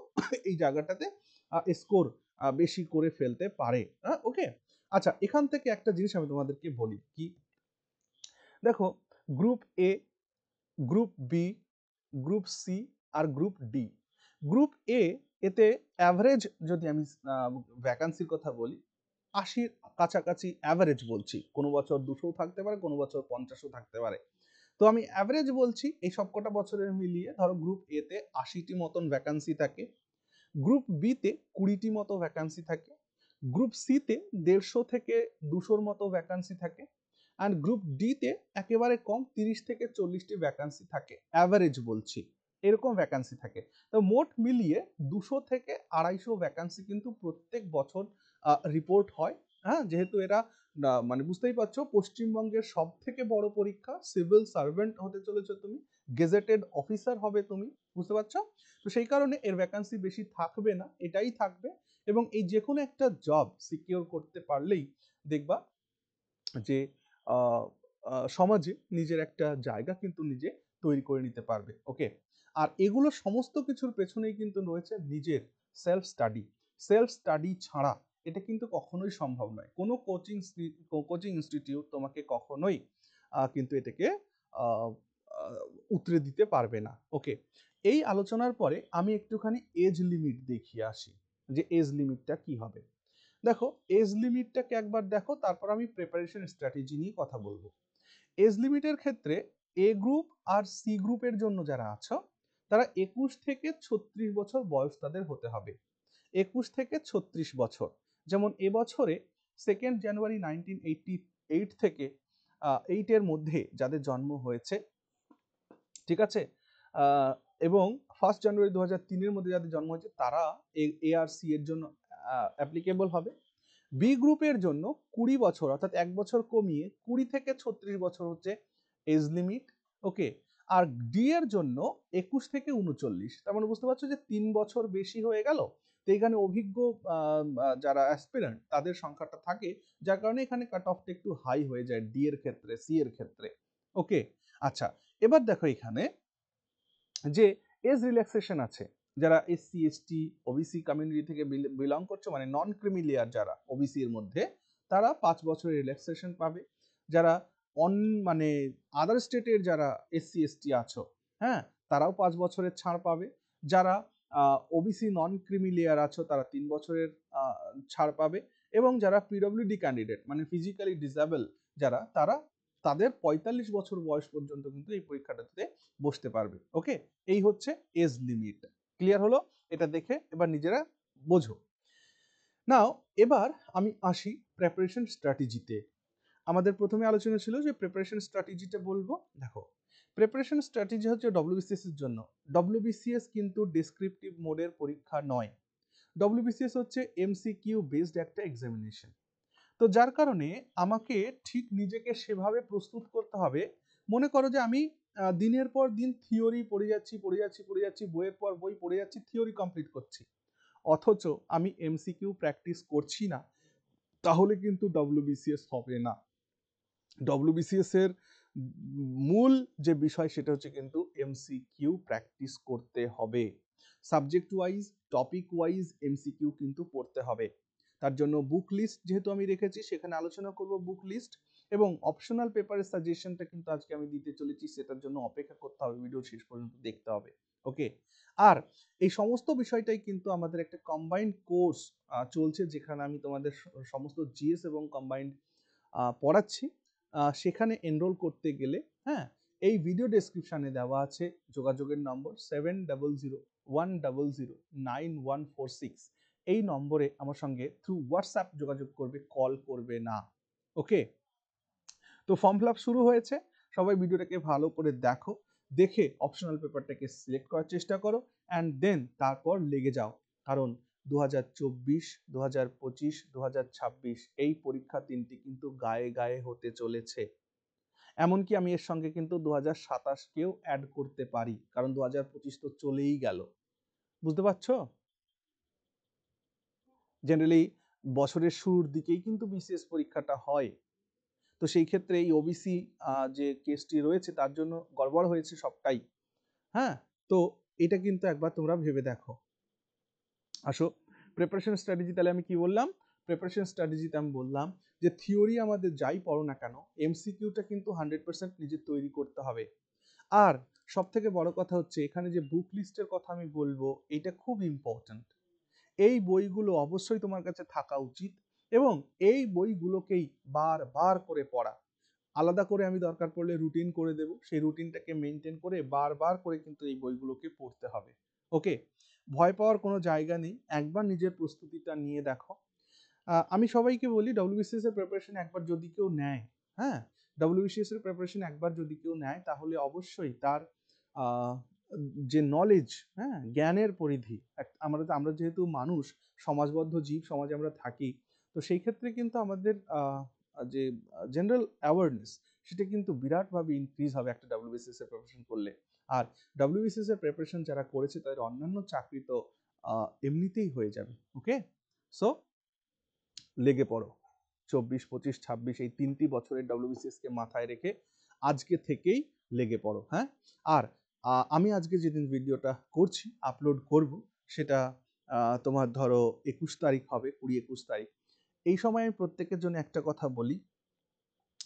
এই জায়গাটাতে স্কোর বেশি করে ফেলতে পারে। ওকে, আচ্ছা, এখান থেকে একটা জিনিস আমি তোমাদেরকে বলি কি, দেখো group A, group B, group C আর গ্রুপ ডি। গ্রুপ এ এতে অ্যাভারেজ যদি আমি ভ্যাকান্সির কথা বলি, 80-র কাছাকাছি অ্যাভারেজ বলছি, কোনো বছর 200 থাকতে পারে, কোনো বছর 50ও থাকতে পারে। তো আমি অ্যাভারেজ বলছি, এই সবকটা বছরের মিলিয়ে ধরো গ্রুপ এ তে 80টি মতন ভ্যাকান্সি থাকে, গ্রুপ বি তে 20টি মতো ভ্যাকান্সি থাকে, গ্রুপ সি তে 150 থেকে 200-র মতো ভ্যাকান্সি থাকে, অ্যান্ড গ্রুপ ডি তে একেবারে কম 30 থেকে 40টি ভ্যাকান্সি থাকে, অ্যাভারেজ বলছি, এরকম ভ্যাকান্সি থাকে। তো মোট মিলিয়ে 200 থেকে 250 ভ্যাকান্সি কিন্তু প্রত্যেক বছর রিপোর্ট হয়। হ্যাঁ, যেহেতু এরা মানে বুঝতেই পারছো পশ্চিমবঙ্গের সব থেকে বড় পরীক্ষা, সিভিল সার্ভেন্ট হতে চলেছো তুমি, গেজেটেড অফিসার হবে তুমি, বুঝতে পারছো? তো সেই কারণে এর ভ্যাকান্সি বেশি থাকবে না, এটাই থাকবে। এবং এই যে কোনো একটা জব সিকিউর করতে পারলেই দেখবা যে সমাজে নিজের একটা জায়গা কিন্তু নিজে তৈরি করে নিতে পারবে। ওকে, আর এগুলো সমস্ত কিছুর পেছনেই কিন্তু রয়েছে নিজের সেলফ স্টাডি ছাড়া এটা কিন্তু কখনোই সম্ভব নয়। কোনো কোচিং ইনস্টিটিউট তোমাকে কখনোই কিন্তু এটাকে আহ, আহ, উতরে দিতে পারবে না। ওকে, এই আলোচনার পরে আমি একটুখানি এজ লিমিট দেখিয়ে আসি যে এজ লিমিটটা কি হবে। দেখো, এজ লিমিটটাকে একবার দেখো, তারপর আমি প্রিপারেশন স্ট্র্যাটেজি নিয়ে কথা বলবো। এজ লিমিটের ক্ষেত্রে এ গ্রুপ আর সি গ্রুপের জন্য যারা আছো তারা 21 থেকে 36 বছর বয়স তাদের হতে হবে। 21 থেকে 36 বছর, যেমন এবছরে 2 জানুয়ারি 1988 থেকে 8 এর মধ্যে যাদের জন্ম হয়েছে, ঠিক আছে, এবং 1 জানুয়ারি 2003-এর মধ্যে যাদের জন্ম হয়েছে তারা এ আর সি এর জন্য অ্যাপ্লিকেবল হবে। বি গ্রুপের জন্য 20 বছর, অর্থাৎ 1 বছর কমিয়ে 20 থেকে 36 বছর হচ্ছে এজ লিমিট। ওকে, আর ডি এর জন্য 21 থেকে 39। তার মানে বুঝতে পারছো যে 3 বছর বেশি হয়ে গেল। তো এখানে অভিজ্ঞ যারা অ্যাসপিরেন্ট তাদের সংখ্যাটা থাকে, যার কারণে এখানে কাট অফটা একটু হাই হয়ে যায় ডি এর ক্ষেত্রে, সি এর ক্ষেত্রে। ওকে, আচ্ছা, এবার দেখো এখানে যে এজ রিল্যাক্সেশন আছে। যারা এসসি এসটি ওবিসি কমিউনিটি থেকে বিলং করছে, মানে নন ক্রিমি লেয়ার যারা ওবিসি এর মধ্যে, তারা 5 বছরের রিল্যাক্সেশন পাবে। যারা মানে আদার স্টেটের যারা এসসি এসটি আছো, হ্যাঁ, তারাও 5 বছরের ছাড় পাবে। যারা ওবিসি নন ক্রিমি লেয়ার আছো তারা 3 বছরের ছাড় পাবে। এবং যারা পিডব্লিউডি ক্যান্ডিডেট মানে ফিজিক্যালি ডিসেবল যারা, তারা তাদের 45 বছর বয়স পর্যন্ত কিন্তু এই পরীক্ষাটাতে বসতে পারবে। ওকে, এই হচ্ছে এজ লিমিট। ক্লিয়ার হলো? এটা দেখে এবার নিজেরা বোঝো। নাও এবার আমি আসি প্রিপারেশন স্ট্র্যাটেজিতে। আমাদের প্রথমে আলোচনা ছিল যে প্রিপারেশন স্ট্র্যাটেজিটা বলবো। দেখো, প্রিপারেশন স্ট্র্যাটেজি হচ্ছে ডব্লিউবিসিএস এর জন্য। ডব্লিউবিসিএস কিন্তু ডেসক্রিপটিভ মোডের পরীক্ষা নয়। ডব্লিউবিসিএস হচ্ছে এমসিকিউ বেসড একটা এক্সামিনেশন। তো যার কারণে আমাকে ঠিক নিজেকে সেভাবে প্রস্তুত করতে হবে। মনে করো যে আমি দিনের পর দিন থিওরি পড়ে যাচ্ছি, বইয়ের পর বই পড়ে যাচ্ছি, থিওরি কমপ্লিট করছি, অথচ আমি এমসিকিউ প্র্যাকটিস করছি না, তাহলে কিন্তু ডব্লিউবিসিএস হবে না। ডব্লিউবিসিএস এর মূল যে বিষয় সেটা হচ্ছে কিন্তু এমসিকিউ প্র্যাকটিস করতে হবে। Subject wise, topic wise MCQ কিন্তু পড়তে হবে। তার জন্য বুক লিস্ট যেহেতু আমি রেখেছি, সেখানে আলোচনা করব বুক লিস্ট এবং অপশনাল পেপারের সাজেশনটা কিন্তু আজকে আমি দিতে চলেছি, সেটার জন্য অপেক্ষা করতে হবে, ভিডিও শেষ পর্যন্ত দেখতে হবে। ওকে, আর এই সমস্ত বিষয়টাই কিন্তু আমাদের একটা কম্বাইন্ড কোর্স চলছে, যেখানে আমি তোমাদের সমস্ত জিএস এবং কম্বাইন্ড পড়াচ্ছি। সেখানে এনরোল করতে গেলে, হ্যাঁ, এই ভিডিও ডেসক্রিপশনে দেওয়া আছে যোগাযোগের নম্বর 7001009146। এই নম্বরে আমার সঙ্গে থ্রু হোয়াটসঅ্যাপ যোগাযোগ করবে, কল করবে না। ওকে, তো ফর্ম ফিল আপ শুরু হয়েছে। সবাই ভিডিওটাকে ভালো করে দেখো, দেখে অপশনাল পেপারটাকে সিলেক্ট করার চেষ্টা করো, অ্যান্ড দেন তারপর লেগে যাও। কারণ 2024, 2025, 2026 এই পরীক্ষা তিনটি কিন্তু গায়ে গায়ে হতে চলেছে। এমনকি আমি এর সঙ্গে কিন্তু 2027কেও অ্যাড করতে পারি, কারণ 2025 তো চলেই গেল। বুঝতে পারছো? জেনারেলি বছরের শুরুর দিকেই কিন্তু বিসিএস পরীক্ষাটা হয়। তো সেই ক্ষেত্রে এই ওবিসি যে কেসটি রয়েছে তার জন্য গড়বড় হয়েছে সবটাই। হ্যাঁ, তো এটা কিন্তু একবার তোমরা ভেবে দেখো। আসো প্রিপারেশন স্ট্র্যাটেজি, তাহলে আমি কি বললাম? প্রিপারেশন স্ট্র্যাটেজিতে আমি বললাম যে থিওরি আমাদের যাই পড়ো না কেন, এমসিকিউটা কিন্তু 100% নিজে তৈরি করতে হবে। আর সব থেকে বড় কথা হচ্ছে এখানে যে বুক লিস্টের কথা আমি বলবো, এটা খুব ইম্পর্ট্যান্ট। এই বইগুলো অবশ্যই তোমার কাছে থাকা উচিত এবং এই বইগুলোকেই বারবার করে পড়া। আলাদা করে আমি দরকার পড়লে রুটিন করে দেব, সেই রুটিনটাকে মেনটেন করে বারবার করে কিন্তু এই বইগুলোকে পড়তে হবে। ওকে, ভয় পাওয়ার কোনো জায়গা নেই, একবার নিজের প্রস্তুতিটা নিয়ে দেখো। আমি সবাইকে বলি ডব্লিউবিসিএস এর প্রিপারেশন একবার যদি কেউ নেয়, হ্যাঁ, ডব্লিউবিসিএস এর প্রিপারেশন একবার যদি কেউ নেয়, তাহলে অবশ্যই তার যে নলেজ, হ্যাঁ, জ্ঞানের পরিধি, আমরা যেহেতু মানুষ, সমাজবদ্ধ জীব, সমাজে আমরা থাকি, তো সেই ক্ষেত্রে কিন্তু আমাদের যে জেনারেল অ্যাওয়ারনেস সেটা কিন্তু বিরাটভাবে ইনক্রিজ হবে একটা ডব্লিউবিসিএস এর প্রিপারেশন করলে। আর ডব্লিউবিসিএস এর প্রিপারেশন যারা করেছে তাদের অন্যান্য চাকরি তো এমনিতেই হয়ে যাবে। ওকে, সো লেগে পড়ো। 24, 25, 26 এই 3টি বছরের WBCS কে মাথায় রেখে আজকে থেকেই লেগে পড়ো। হ্যাঁ, আর আমি আজকে যেদিন ভিডিওটা করছি, আপলোড করব, সেটা তোমার ধরো 21 তারিখ হবে, 20-21 তারিখ। এই সময় আমি প্রত্যেকের জন্য একটা কথা বলি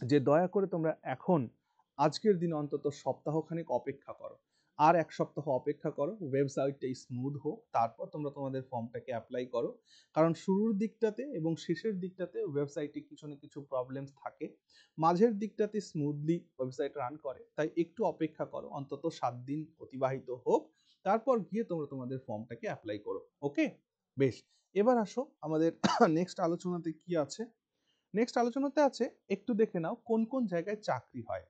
যে দয়া করে তোমরা এখন আজকের দিন অন্তত সপ্তাহখানেক অপেক্ষা করো, আর এক সপ্তাহ অপেক্ষা করো, ওয়েবসাইটটা স্মুথ হোক, তারপর তোমরা তোমাদের ফর্মটাকে অ্যাপ্লাই করো। কারণ শুরুর দিকটাতে এবং শেষের দিকটাতে ওয়েবসাইটে কিছু না কিছু প্রবলেমস থাকে, মাঝের দিকটাতে স্মুথলি ওয়েবসাইট রান করে। তাই একটু অপেক্ষা করো, অন্তত 7 দিন অতিবাহিত হোক, তারপর গিয়ে তোমরা তোমাদের ফর্মটাকে অ্যাপ্লাই করো। ওকে, বেশ। এবার আসো আমাদের নেক্সট আলোচনাতে কি আছে। নেক্সট আলোচনাতে আছে, একটু দেখে নাও কোন কোন জায়গায় চাকরি হয়।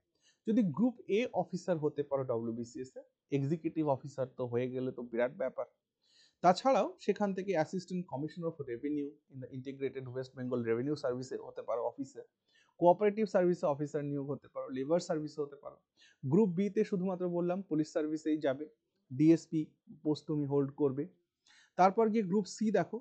যদি গ্রুপ এ অফিসার হতে পারো WBCS এ, এক্সিকিউটিভ অফিসার তো হয়ে গেলে তো বিরাট ব্যাপার। তাছাড়াও সেখান থেকে assistant commissioner of revenue in the integrated West Bengal revenue সার্ভিসে হতে পারো অফিসে, কোঅপারেটিভ সার্ভিসে অফিসার নিয়োগ হতে পারো, লেবার সার্ভিসে হতে পারো। গ্রুপ বি তে শুধুমাত্র বললাম পুলিশ সার্ভিসেই যাবে, ডিএসপি পোস্ট তুমি হোল্ড করবে। তারপর গিয়ে গ্রুপ সি দেখো,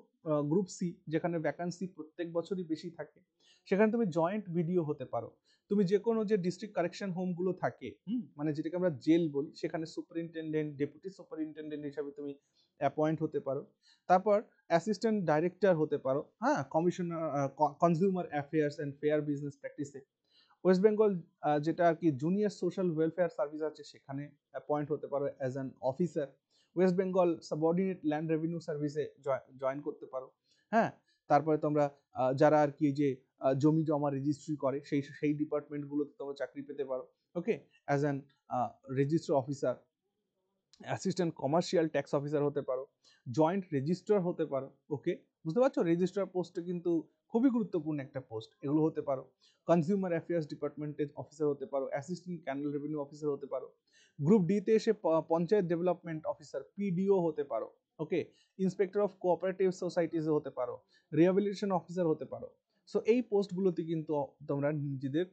গ্রুপ সি যেখানে ভ্যাকান্সি প্রত্যেক বছরই বেশি থাকে, সেখানে তুমি জয়েন্ট বিডিও হতে পারো। তুমি যে কোনো যে ডিস্ট্রিক্ট কারেকশন হোমগুলো থাকে, মানে যেটাকে আমরা জেল বলি, সেখানে সুপারিনটেন্ডেন্ট, ডেপুটি সুপারিনটেন্ডেন্ট হিসাবে তুমি অ্যাপয়েন্ট হতে পারো। তারপর অ্যাসিস্ট্যান্ট ডাইরেক্টর হতে পারো, হ্যাঁ, commissioner consumer affairs and fair business প্র্যাকটিসে। ওয়েস্ট বেঙ্গল যেটা আর কি জুনিয়র সোশ্যাল ওয়েলফেয়ার সার্ভিস আছে, সেখানে অ্যাপয়েন্ট হতে পারো as an officer. West Bengal subordinate land revenue সার্ভিসে জয়েন করতে পারো। হ্যাঁ, তারপরে তোমরা যারা আর কি যে জমি জমা রেজিস্ট্রি করে সেই ডিপার্টমেন্টগুলোতে তোমরা চাকরি পেতে পারো। Okay, as an registrar officer, assistant commercial tax officer হতে পারো, জয়েন্ট রেজিস্ট্রার হতে পারো। ওকে, বুঝতে পারছো, রেজিস্ট্রার পোস্টে কিন্তু খুবই গুরুত্বপূর্ণ একটা পোস্ট, এগুলো হতে পারো। কনজিউমার অ্যাফেয়ার্স ডিপার্টমেন্টের অফিসার হতে পারো, অ্যাসিস্ট্যান্ট ক্যানাল রেভিনিউ অফিসার হতে পারো। গ্রুপ ডি তে এসে পঞ্চায়েত ডেভেলপমেন্ট অফিসার পিডিও হতে পারো। ওকে, ইন্সপেক্টর অফ কোঅপারেটিভ সোসাইটিসে হতে পারো, রিহ্যাবিলিটেশন অফিসার হতে পারো। সো এই পোস্টগুলোতে কিন্তু তোমরা নিজেদের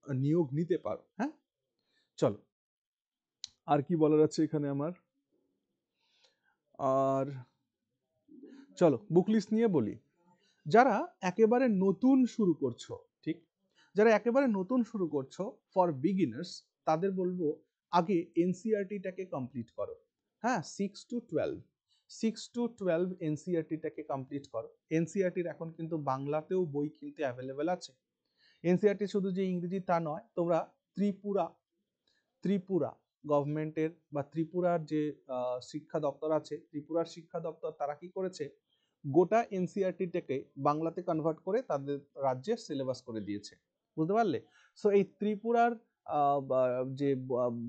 নিয়োগ নিতে পারো। হ্যাঁ, চলো আর কি বলার আছে এখানে আমার, আর চলো বুক লিস্ট নিয়ে বলি। যারা একেবারে নতুন শুরু করছো, ঠিক, যারা একেবারে নতুন শুরু করছো ফর বিগিনার্স, তাদের বলবো আগে এনসিইআরটিটাকে কমপ্লিট করো। হ্যাঁ, 6 to 12 এনসিইআরটিটাকে কমপ্লিট করো। এনসিইআরটির এখন কিন্তু বাংলাতেও বই কিনতে অ্যাভেলেবেল আছে। এনসিইআরটি শুধু যে ইংরেজি তা নয়, তোমরা ত্রিপুরা ত্রিপুরা গভর্নমেন্টের বা ত্রিপুরার যে শিক্ষা দপ্তর আছে, ত্রিপুরার শিক্ষা দপ্তর তারা কি করেছে, গোটা এনসিইআরটিটাকে বাংলাতে কনভার্ট করে তাদের রাজ্যের সিলেবাস করে দিয়েছে। বুঝতে পারলে? সো এই ত্রিপুরার যে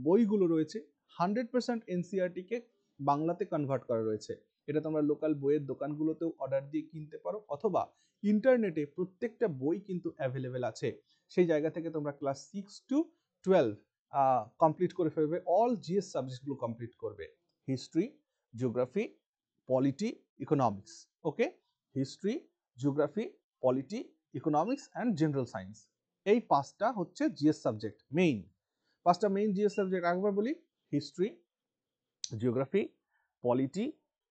বইগুলো রয়েছে 100% এনসিইআরটিকে বাংলাতে কনভার্ট করা রয়েছে। এটা তোমরা লোকাল বইয়ের দোকানগুলোতেও অর্ডার দিয়ে কিনতে পারো, অথবা ইন্টারনেটে প্রত্যেকটা বই কিন্তু অ্যাভেলেবেল আছে। সেই জায়গা থেকে তোমরা ক্লাস 6 to 12 কমপ্লিট করে ফেলবে, অল জিএস সাবজেক্টগুলো কমপ্লিট করবে, history, geography, polity, economics. Okay, history, geography, polity, economics and general science, এই 5টা হচ্ছে জিএস সাবজেক্ট মেইন। 5টা মেইন জিএস সাবজেক্ট একবার বলি, হিস্ট্রি, জিওগ্রাফি, পলিটি,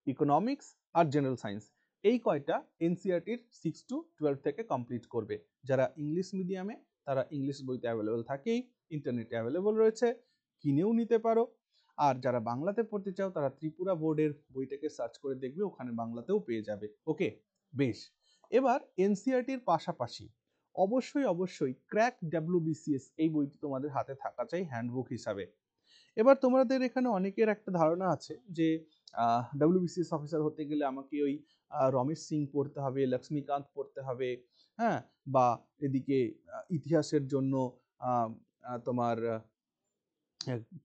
ইকোনমিক্স আর জেনারেল সায়েন্স। এই কয়টা এনসিইআরটির 6 to 12 থেকে কমপ্লিট করবে। যারা ইংলিশ মিডিয়ামে, তারা ইংলিশ বইতে অ্যাভেলেবল থাকেই, ইন্টারনেটে অ্যাভেলেবল রয়েছে, কিনেও নিতে পারো। আর যারা বাংলাতে পড়তে চাও, তারা ত্রিপুরা বোর্ডের বইটাকে সার্চ করে দেখবে, ওখানে বাংলাতেও পেয়ে যাবে। ওকে, বেশ। এবার এনসিইআরটির পাশাপাশি অবশ্যই ক্র্যাক ডাব্লিউবিসিএস এই বইটি তোমাদের হাতে থাকা চাই হ্যান্ডবুক হিসাবে। এবার তোমাদের এখানে অনেকের একটা ধারণা আছে যে ডাব্লিউবিসিএস অফিসার হতে গেলে আমাকে ওই রমেশ সিং পড়তে হবে, লক্ষ্মীকান্ত পড়তে হবে, হ্যাঁ, বা এদিকে ইতিহাসের জন্য তোমার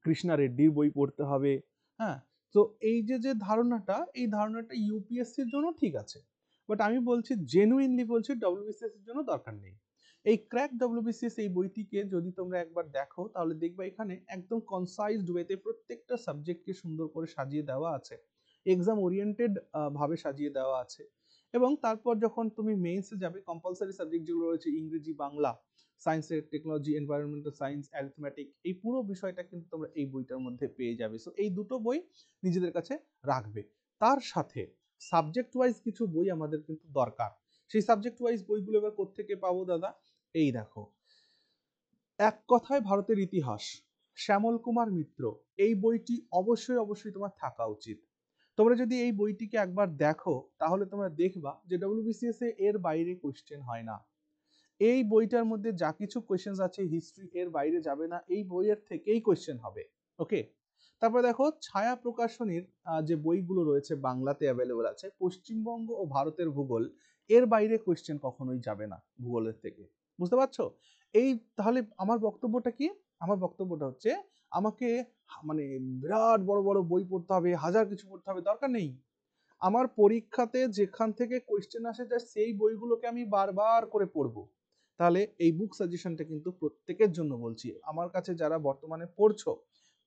কৃষ্ণা রেড্ডির বই পড়তে হবে। হ্যাঁ, তো এই যে ধারণাটা, এই ধারণাটা ইউপিএসসির জন্য ঠিক আছে, বাট আমি বলছি, জেনুইনলি বলছি, ডব্লিউবিসিএস এর জন্য দরকার নেই। এই ক্র্যাক ডব্লিউবিসিএস এই বইটিকে যদি তোমরা একবার দেখো, তাহলে দেখবে এখানে একদম কনসাইজড ওয়েতে প্রত্যেকটা সাবজেক্টকে সুন্দর করে সাজিয়ে দেওয়া আছে, এক্সাম ওরিয়েন্টেড ভাবে সাজিয়ে দেওয়া আছে। এবং তারপর যখন তুমি মেইনসে যাবে, কম্পালসারি সাবজেক্ট যেগুলো রয়েছে ইংরেজি, Bangla, science, technology, environmental science, arithmetic, এই পুরো বিষয়টা কিন্তু তোমরা এই বইটার মধ্যে পেয়ে যাবে। সো এই দুটো বই নিজেদের কাছে রাখবে। তার সাথে সাবজেক্ট ওয়াইজ কিছু বই আমাদের কিন্তু দরকার। সেই সাবজেক্ট ওয়াইজ বইগুলো এবার কোত্থেকে পাবো দাদা? এই দেখো, এক কথায় ভারতের ইতিহাস, শ্যামল কুমার মিত্র, এই বইটি অবশ্যই অবশ্যই তোমার থাকা উচিত। তোমরা যদি এই বইটিকে একবার দেখো তাহলে তোমরা দেখবা যে ডব্লিউবিসিএস এর বাইরে কোশ্চেন হয় না। এই বইটার মধ্যে যা কিছু কোয়েশ্চেন আছে হিস্ট্রি এর বাইরে যাবে না, এই বইয়ের থেকেই কোয়েশ্চেন হবে। ওকে, তারপর দেখো ছায়া প্রকাশনীর যে বইগুলো রয়েছে বাংলাতে অ্যাভেলেবল আছে, পশ্চিমবঙ্গ ও ভারতের ভূগোল, এর বাইরে কোয়েশ্চেন কখনোই যাবে না ভূগোলের থেকে। বুঝতে পারছো? এই তাহলে আমার বক্তব্যটা কি? আমার বক্তব্যটা হচ্ছে আমাকে মানে বিরাট বড় বড় বই পড়তে হবে, হাজার কিছু পড়তে হবে, দরকার নেই। আমার পরীক্ষাতে যেখান থেকে কোয়েশ্চেন আসে যায় সেই বইগুলোকে আমি বারবার করে পড়বো। তাহলে এই বুক সাজেশনটা কিন্তু প্রত্যেকের জন্য বলছি, আমার কাছে যারা বর্তমানে পড়ছো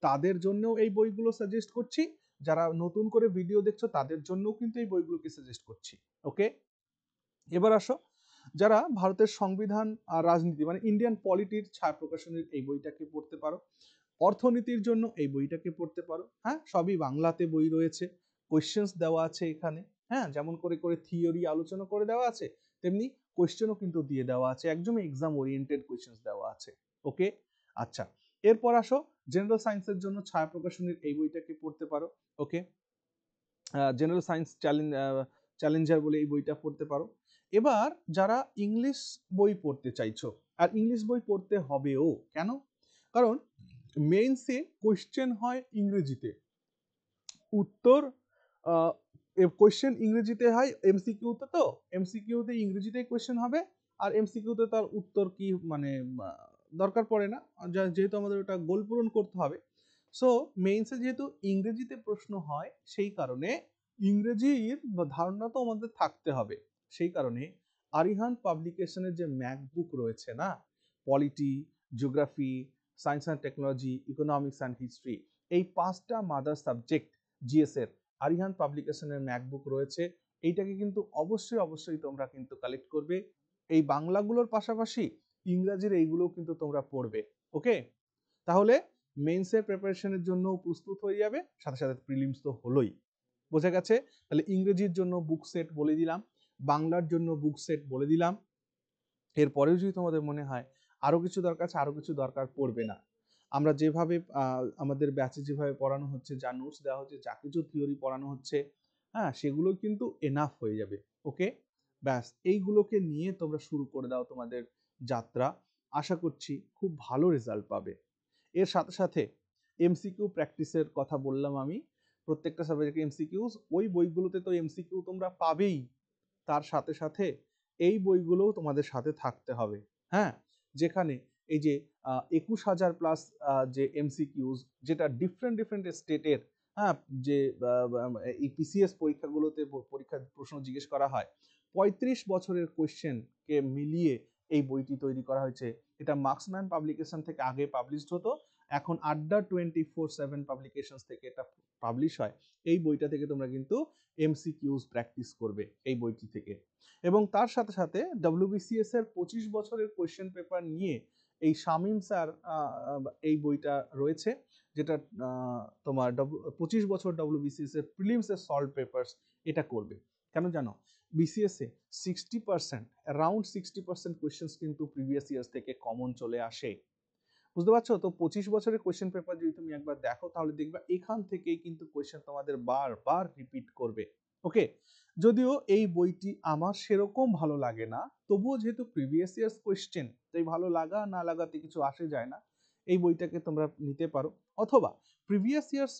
তাদের জন্যও এই বইগুলো সাজেস্ট করছি, যারা নতুন করে ভিডিও দেখছো তাদের জন্যও কিন্তু এই বইগুলোকে সাজেস্ট করছি। ওকে, এবার আসো, যারা ভারতের সংবিধান আর রাজনীতি মানে ইন্ডিয়ান পলিটির ছায়া প্রকাশনীর এই বইটাকে পড়তে পারো, অর্থনীতির জন্য এই বইটাকে পড়তে পারো। হ্যাঁ, সবই বাংলাতে বই রয়েছে, কোয়েশ্চেন্স দেওয়া আছে এখানে। হ্যাঁ, যেমন করে করে থিওরি আলোচনা করে দেওয়া আছে, তেমনি কোয়েশ্চেনও কিন্তু দিয়ে দেওয়া আছে, একদম এক্সাম ওরিয়েন্টেড কোয়েশ্চেন্স দেওয়া আছে। ওকে, আচ্ছা, এরপর আসো জেনারেল সায়েন্সের জন্য ছায়া প্রকাশনীর এই বইটাকে পড়তে পারো। ওকে, জেনারেল সায়েন্স চ্যালেঞ্জার বলে এই বইটা পড়তে পারো। এবার যারা ইংলিশ বই পড়তে চাইছো, আর ইংলিশ বই পড়তে হবেও, কেন? কারণ মেইনসে কোশ্চেন হয় ইংরেজিতে, উত্তর কোশ্চেন ইংরেজিতে হয় এমসিকিউতে, তো এমসিকিউতে ইংরেজিতেই কোশ্চেন হবে, আর এমসিকিউতে তার উত্তর কি মানে দরকার পড়ে না, যেহেতু আমাদের ওটা গোল পূরণ করতে হবে। সো মেইনসে যেহেতু ইংরেজিতে প্রশ্ন হয়, সেই কারণে ইংরেজির ধারণা তো আমাদের থাকতে হবে। সেই কারণে আরিহান পাবলিকেশনের যে ম্যাকবুক রয়েছে না, polity, geography, science and technology, economics and history, এই 5টা মাদার সাবজেক্ট জিএস এর আরিহান পাবলিকেশনের ম্যাকবুক রয়েছে। এইটাকে কিন্তু অবশ্যই অবশ্যই তোমরা কিন্তু কালেক্ট করবে। এই বাংলাগুলোর পাশাপাশি ইংরাজির এইগুলোও কিন্তু তোমরা পড়বে। ওকে, তাহলে মেইনসের প্রিপারেশনের জন্য প্রস্তুত হয়ে যাবে, সাথে সাথে প্রিলিমস তো হলোই। বোঝা গেছে? তাহলে ইংরেজির জন্য বুক সেট বলে দিলাম, বাংলার জন্য বুক সেট বলে দিলাম। এরপরেও যদি তোমাদের মনে হয় আরো কিছু দরকার আছে, আরো কিছু দরকার পড়বে না, আমরা যেভাবে আমাদের ব্যাচে যেভাবে পড়ানো হচ্ছে, যা নোটস দেওয়া হচ্ছে, যা কিছু থিওরি পড়ানো হচ্ছে, হ্যাঁ, সেগুলো কিন্তু এনাফ হয়ে যাবে। ওকে, ব্যাস এইগুলোকে নিয়ে তোমরা শুরু করে দাও তোমাদের যাত্রা, আশা করছি খুব ভালো রেজাল্ট পাবে। এর সাথে সাথে এমসিকিউ প্র্যাকটিসের কথা বললাম আমি, প্রত্যেকটা সাবজেক্টে এমসিকিউস, ওই বইগুলোতে তো এমসিকিউ তোমরা পাবেই, তার সাথে সাথে এই বইগুলোও তোমাদের সাথে থাকতে হবে। হ্যাঁ, যেখানে এই যে 21,000 প্লাস যে এমসিকিউস, যেটা ডিফারেন্ট ডিফারেন্ট স্টেটের, হ্যাঁ, যে এই পিসিএস পরীক্ষাগুলোতে পরীক্ষার প্রশ্ন জিজ্ঞেস করা হয়, 35 বছরের কোয়েশ্চেনকে মিলিয়ে এই বইটি তৈরি করা হয়েছে। এটা মার্কসম্যান পাবলিকেশন থেকে আগে পাবলিশড হতো, এখন আড্ডা 24/7 পাবলিকেশনস থেকে এটা পাবলিশ হয়। এই বইটা থেকে তোমরা কিন্তু এমসিকিউস প্র্যাকটিস করবে এই বইটি থেকে। এবং তার সাথে সাথে ডব্লিউবিসিএস এর 25 বছরের কোয়েশ্চেন পেপার নিয়ে এই শামীম স্যার এই বইটা রয়েছে, যেটা তোমার 25 বছর ডব্লিউবিসিএস এর প্রিলিমস এর সলভ পেপারস এটা করবে। কেন জানো? বিসিএস এ 60%, অ্যারাউন্ড 60% কোয়েশ্চেন্স কিন্তু প্রিভিয়াস ইয়ার্স থেকে কমন চলে আসে। বুঝতে পারছো? তো 25 বছরের কোয়েশ্চেন পেপার যদি তুমি একবার দেখো তাহলে দেখবা এখান থেকেই কিন্তু কোয়েশ্চেন তোমাদের বারবার রিপিট করবে। ওকে, যদিও এই বইটি আমার সেরকম ভালো লাগে না, তবুও যেহেতু প্রিভিয়াস ইয়ার্স কোয়েশ্চেন, তাই ভালো লাগা না লাগাতে কিছু আসে যায় না, এই বইটাকে তোমরা নিতে পারো। অথবা প্রিভিয়াস ইয়ার্স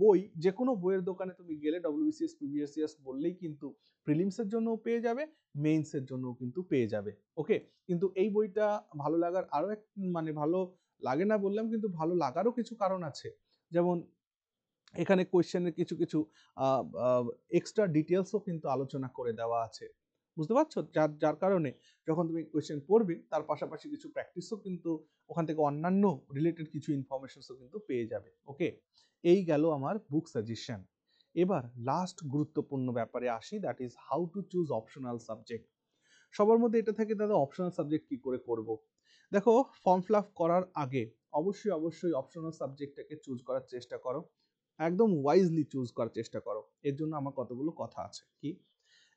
বই যে কোনো বইয়ের দোকানে তুমি গেলে ডব্লিউবিসিএস প্রিভিয়াস ইয়ার্স বললেই কিন্তু প্রিলিমসের জন্যও পেয়ে যাবে, মেইনসের জন্যও কিন্তু পেয়ে যাবে। ওকে, কিন্তু এই বইটা ভালো লাগার আরো এক মানে ভালো লাগে না বললাম, কিন্তু ভালো লাগারও কিছু কারণ আছে। যেমন এখানে কোয়েশ্চেনের কিছু কিছু এক্সট্রা ডিটেলসও কিন্তু আলোচনা করে দেওয়া আছে। বুঝতে পারছো? যার যার কারণে যখন তুমি কোয়েশ্চেন পড়বে তার পাশাপাশি কিছু প্র্যাকটিসও কিন্তু ওখান থেকে অন্যান্য রিলেটেড কিছু ইনফরমেশনসও কিন্তু পেয়ে যাবে। ওকে, এই গেল আমার বুক সাজেশন। এবার লাস্ট গুরুত্বপূর্ণ ব্যাপারে আসি, that is how to choose optional subject. সবার মধ্যে এটা থাকে, দাদা অপশনাল সাবজেক্ট কি করে করব? দেখো, ফর্ম ফিল আপ করার আগে অবশ্যই অবশ্যই অপশনাল সাবজেক্টটাকে চুজ করার চেষ্টা করো, একদম ওয়াইজলি চুজ করার চেষ্টা করো। এর জন্য আমার কতগুলো কথা আছে। কি?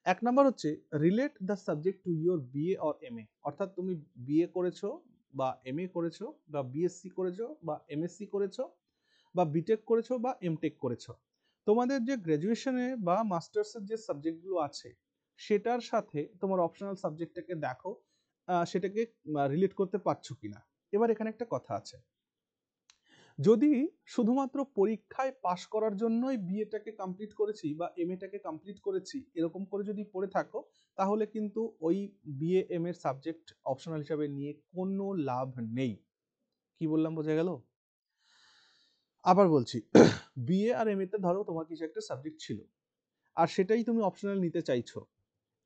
এক নাম্বার হচ্ছে relate the subject to your BA or MA, অর্থাৎ তুমি বিএ করেছো বা এমএ করেছো বা বিএসসি করেছো বা এমএসসি করেছো বা বিটেক করেছো বা এমটেক করেছো, তোমাদের যে গ্র্যাজুয়েশনে বা মাস্টার্সের যে সাবজেক্টগুলো আছে সেটার সাথে তোমার অপশনাল সাবজেক্টটাকে দেখো, সেটাকে রিলেট করতে পারছো কিনা। এবার এখানে একটা কথা আছে, যদি শুধুমাত্র পরীক্ষায় পাশ করার জন্যই বিএটাকে কমপ্লিট করেছি বা এমএটাকে কমপ্লিট করেছি এরকম করে যদি পড়ে থাকো, তাহলে কিন্তু ওই বিএ এম এর সাবজেক্ট অপশনাল হিসাবে নিয়ে কোনো লাভ নেই। কি বললাম, বোঝা গেল? আবার বলছি, বিএ আর এমএতে ধরো তোমার কিছু একটা সাবজেক্ট ছিল আর সেটাই তুমি অপশনাল নিতে চাইছো,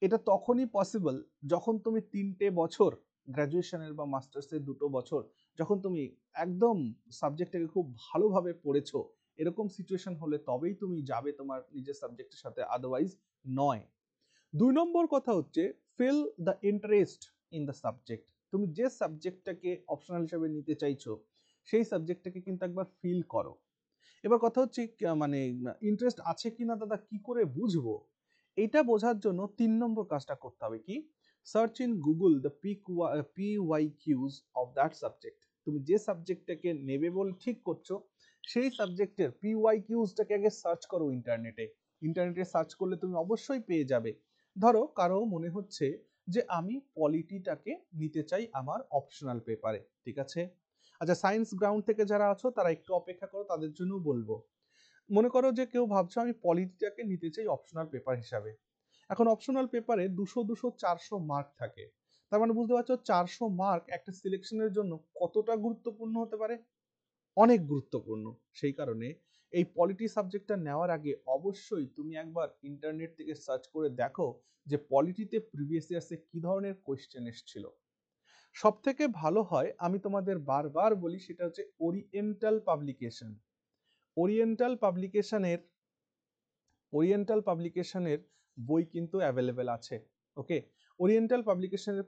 এটা তখনই পসিবল যখন তুমি 3টে বছর গ্র্যাজুয়েশনের বা মাস্টার্সের 2টো বছর যখন তুমি একদম সাবজেক্টটাকে খুব ভালোভাবে পড়েছো, এরকম সিচুয়েশন হলে তবেই তুমি যাবে তোমার নিজের সাবজেক্টের সাথে, আদারওয়াইজ নয়। 2 নম্বর কথা হচ্ছে feel the interest in the subject. তুমি যে সাবজেক্টটাকে অপশনাল হিসেবে নিতে চাইছো সেই সাবজেক্টটাকে কিন্তু একবার ফিল করো। এবার কথা হচ্ছে মানে ইন্টারেস্ট আছে কিনা দাদা কি করে বুঝবো? এটা বোঝার জন্য 3 নম্বর কাজটা করতে হবে, কি search in Google the PY Qs of that subject. তুমি যে সাবজেক্টটাকে নেবে বলে ঠিক করছো সেই সাবজেক্টের পিওয়াই কিউজটাকে আগে সার্চ করো ইন্টারনেটে। ইন্টারনেটে সার্চ করলে তুমি অবশ্যই পেয়ে যাবে। ধরো কারো মনে হচ্ছে যে আমি পলিটিটাকে নিতে চাই আমার অপশনাল পেপারে, ঠিক আছে? আচ্ছা, সায়েন্স গ্রাউন্ড থেকে যারা আছো তারা একটু অপেক্ষা করো, তাদের জন্য বলবো। মনে করো যে কেউ ভাবছো আমি পলিটিটাকে নিতে চাই অপশনাল পেপার হিসাবে। এখন অপশনাল পেপারে 200 200 400 মার্ক থাকে, তার মানে বুঝতে পারছো 400 মার্ক একটা সিলেকশনের জন্য কতটা গুরুত্বপূর্ণ হতে পারে, অনেক গুরুত্বপূর্ণ। সেই কারণে এই পলিটি সাবজেক্টটা নেওয়ার আগে অবশ্যই তুমি একবার ইন্টারনেট থেকে সার্চ করে দেখো যে পলিটিতে প্রিভিয়াস ইয়ার্সে কি ধরনের কোয়েশ্চেন এসেছিল। সব থেকে ভালো হয়, আমি তোমাদের বারবার বলি, সেটা হচ্ছে ওরিয়েন্টাল পাবলিকেশন। ওরিয়েন্টাল পাবলিকেশনের ওরিয়েন্টাল পাবলিকেশনের বই কিন্তু অ্যাভেলেবেল আছে। ওকে, ওরিয়েন্টাল পাবলিকেশনের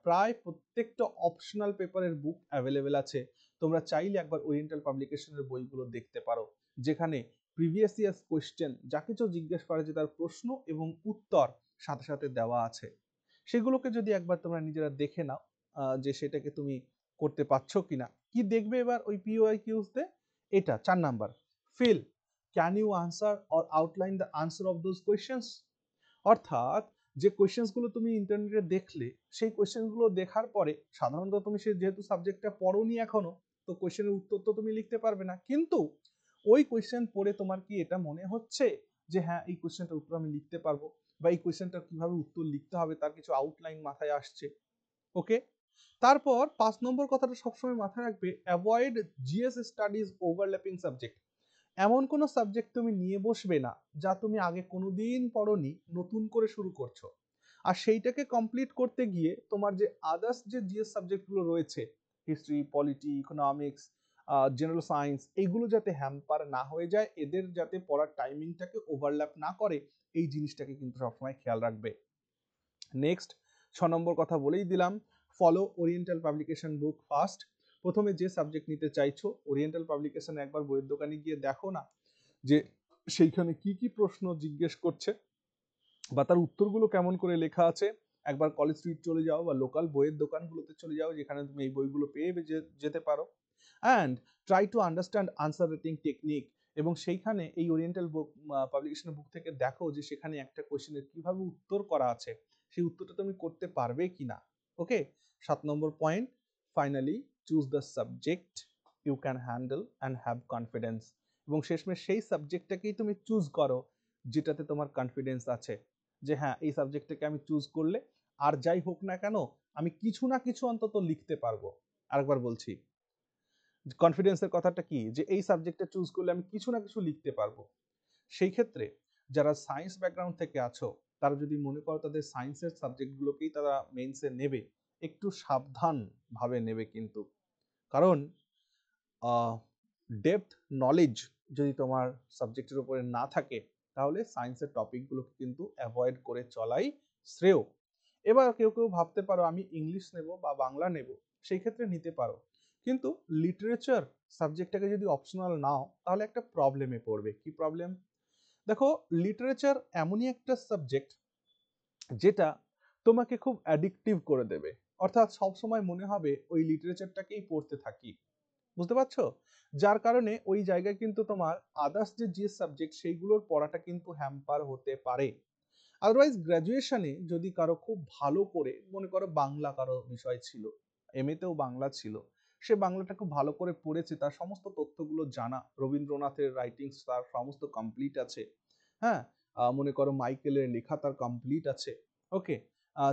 প্রায় প্রত্যেকটা অপশনাল পেপারের বুক অ্যাভেলেবেল আছে। তোমরা চাইলে একবার ওরিয়েন্টাল পাবলিকেশনের বইগুলো দেখতে পারো, যেখানে প্রিভিয়াস ইয়ার্স কোয়েশ্চেন যা কিছু জিজ্ঞেস করা যে তার প্রশ্ন এবং উত্তর সাথে সাথে দেওয়া আছে। সেগুলোকে যদি একবার তোমরা নিজেরা দেখে নাও যে সেটাকে তুমি করতে পারছো কিনা। কি দেখবে এবার ওই পিওআই কিউজতে? এটা 4 number, feel can you answer or outline the answer of those questions. অর্থাৎ যে কোয়েশ্চেন্সগুলো তুমি ইন্টারনেটে দেখলে সেই কোয়েশ্চেন্সগুলো দেখার পরে সাধারণত তুমি সে যেহেতু সাবজেক্টটা পড়োনি এখনো, তো কোয়েশ্চেনের উত্তর তো তুমি লিখতে পারবে না, কিন্তু ওই কোয়েশ্চেন পড়ে তোমার কি এটা মনে হচ্ছে যে হ্যাঁ এই কোয়েশ্চেনটার উত্তর আমি লিখতে পারবো বা এই কোয়েশ্চেনটার কিভাবে উত্তর লিখতে হবে তার কিছু আউটলাইন মাথায় আসছে? ওকে, তারপর 5 নম্বর কথাটা সবসময় মাথায় রাখবে, avoid GS studies overlapping subject. এমন কোনো সাবজেক্ট তুমি নিয়ে বসবে না যা তুমি আগে কোনোদিন পড়োনি, নতুন করে শুরু করছো। আর সেইটাকে কমপ্লিট করতে গিয়ে তোমার যে আদার্স যে জিএস সাবজেক্টগুলো রয়েছে, history, polity, economics, general science, এইগুলো যাতে হ্যাম্পার না হয়ে যায়, এদের যাতে পড়ার টাইমিংটাকে ওভারল্যাপ না করে, এই জিনিসটাকে কিন্তু সবসময় খেয়াল রাখবে। নেক্সট 6 নম্বর কথা বলেই দিলাম, ফলো ওরিয়েন্টাল পাবলিকেশন বুক ফার্স্ট। প্রথমে যে সাবজেক্ট নিতে চাইছো ওরিয়েন্টাল পাবলিকেশন একবার বইয়ের দোকানে গিয়ে দেখো না যে সেইখানে কি কি প্রশ্ন জিজ্ঞেস করছে বা তার উত্তরগুলো কেমন করে লেখা আছে। একবার কলেজ স্ট্রিট চলে যাও বা লোকাল বইয়ের দোকানগুলোতে চলে যাও যেখানে তুমি এই বইগুলো পেয়ে যেতে পারো। And try to understand answer rating technique, এবং সেইখানে এই ওরিয়েন্টাল বুক পাবলিকেশনের বুক থেকে দেখো যে সেখানে একটা কোয়েশ্চেনের কিভাবে উত্তর করা আছে, সেই উত্তরটা তুমি করতে পারবে কিনা। Okay, 7 number point, finally choose the subject you can handle and have confidence. এবং শেষমেশ সেই সাবজেক্টটাকেই তুমি চুজ করো যেটাতে তোমার কনফিডেন্স আছে, যে হ্যাঁ এই সাবজেক্টটাকে আমি চুজ করলে আর যাই হোক না কেন আমি কিছু না কিছু অন্তত লিখতে পারবো। আরেকবার বলছি, কনফিডেন্সের কথাটা কি, যে এই সাবজেক্টটা চুজ করলে আমি কিছু না কিছু লিখতে পারবো। সেই ক্ষেত্রে যারা সায়েন্স ব্যাকগ্রাউন্ড থেকে আছো তারা যদি মনে করো তাদের সায়েন্সের সাবজেক্টগুলোকেই তারা মেইনসে নেবে, একটু সাবধান ভাবে নেবে কিন্তু। কারণ ডেপথ নলেজ যদি তোমার সাবজেক্টের উপরে না থাকে তাহলে সায়েন্সের টপিকগুলোকে কিন্তু অ্যাভয়েড করে চলাই শ্রেয়। এবার কেউ কেউ ভাবতে পারো আমি ইংলিশ নেব বা বাংলা নেব, সেই ক্ষেত্রে নিতে পারো, কিন্তু লিটারেচার সাবজেক্টটাকে যদি অপশনাল নাও তাহলে একটা প্রবলেমে পড়বে। কি প্রবলেম? দেখো, লিটারেচার এমনই একটা সাবজেক্ট যেটা তোমাকে খুব অ্যাডিকটিভ করে দেবে, অর্থাৎ সবসময় মনে হবে ওই লিটারেচারটাকেই পড়তে থাকি। বুঝতে পারছো? যার কারণে ওই জায়গায় কিন্তু তোমার আদার্স যে সাবজেক্ট সেইগুলোর পড়াটা কিন্তু হ্যাম্পার হতে পারে। আদারওয়াইজ গ্র্যাজুয়েশনে যদি কারো খুব ভালো করে, মনে করো বাংলা কারো বিষয় ছিল, এমএতেও বাংলা ছিল, সে বাংলাটা খুব ভালো করে পড়েছে, তার সমস্ত তথ্যগুলো জানা, রবীন্দ্রনাথের রাইটিংস তার সমস্ত কমপ্লিট আছে, হ্যাঁ, মনে করো মাইকেলের লেখা তার কমপ্লিট আছে, ওকে,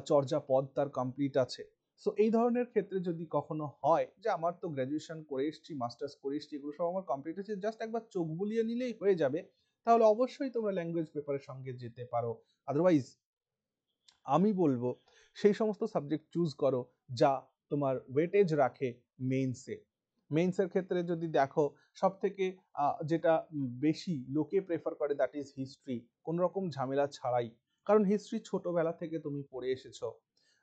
চর্যাপদ তার কমপ্লিট আছে। সো এই ধরনের ক্ষেত্রে যদি কখনো হয় যে আমার তো গ্র্যাজুয়েশন করে এসেছি, মাস্টার্স করে এসেছি, এগুলো সব আমার কমপ্লিট আছে, জাস্ট একবার চোখ বুলিয়ে নিলেই হয়ে যাবে, তাহলে অবশ্যই তোমরা ল্যাঙ্গুয়েজ পেপারের সঙ্গে যেতে পারো। আদারওয়াইজ আমি বলবো সেই সমস্ত সাবজেক্ট চুজ করো যা তোমার ওয়েটেজ রাখে মেইনসে। মেইনসের ক্ষেত্রে যদি দেখো, সব থেকে যেটা বেশি লোকে প্রেফার করে দ্যাট ইজ হিস্ট্রি, কোনো রকম ঝামেলা ছাড়াই, কারণ হিস্ট্রি ছোটবেলা থেকে তুমি পড়ে এসেছো।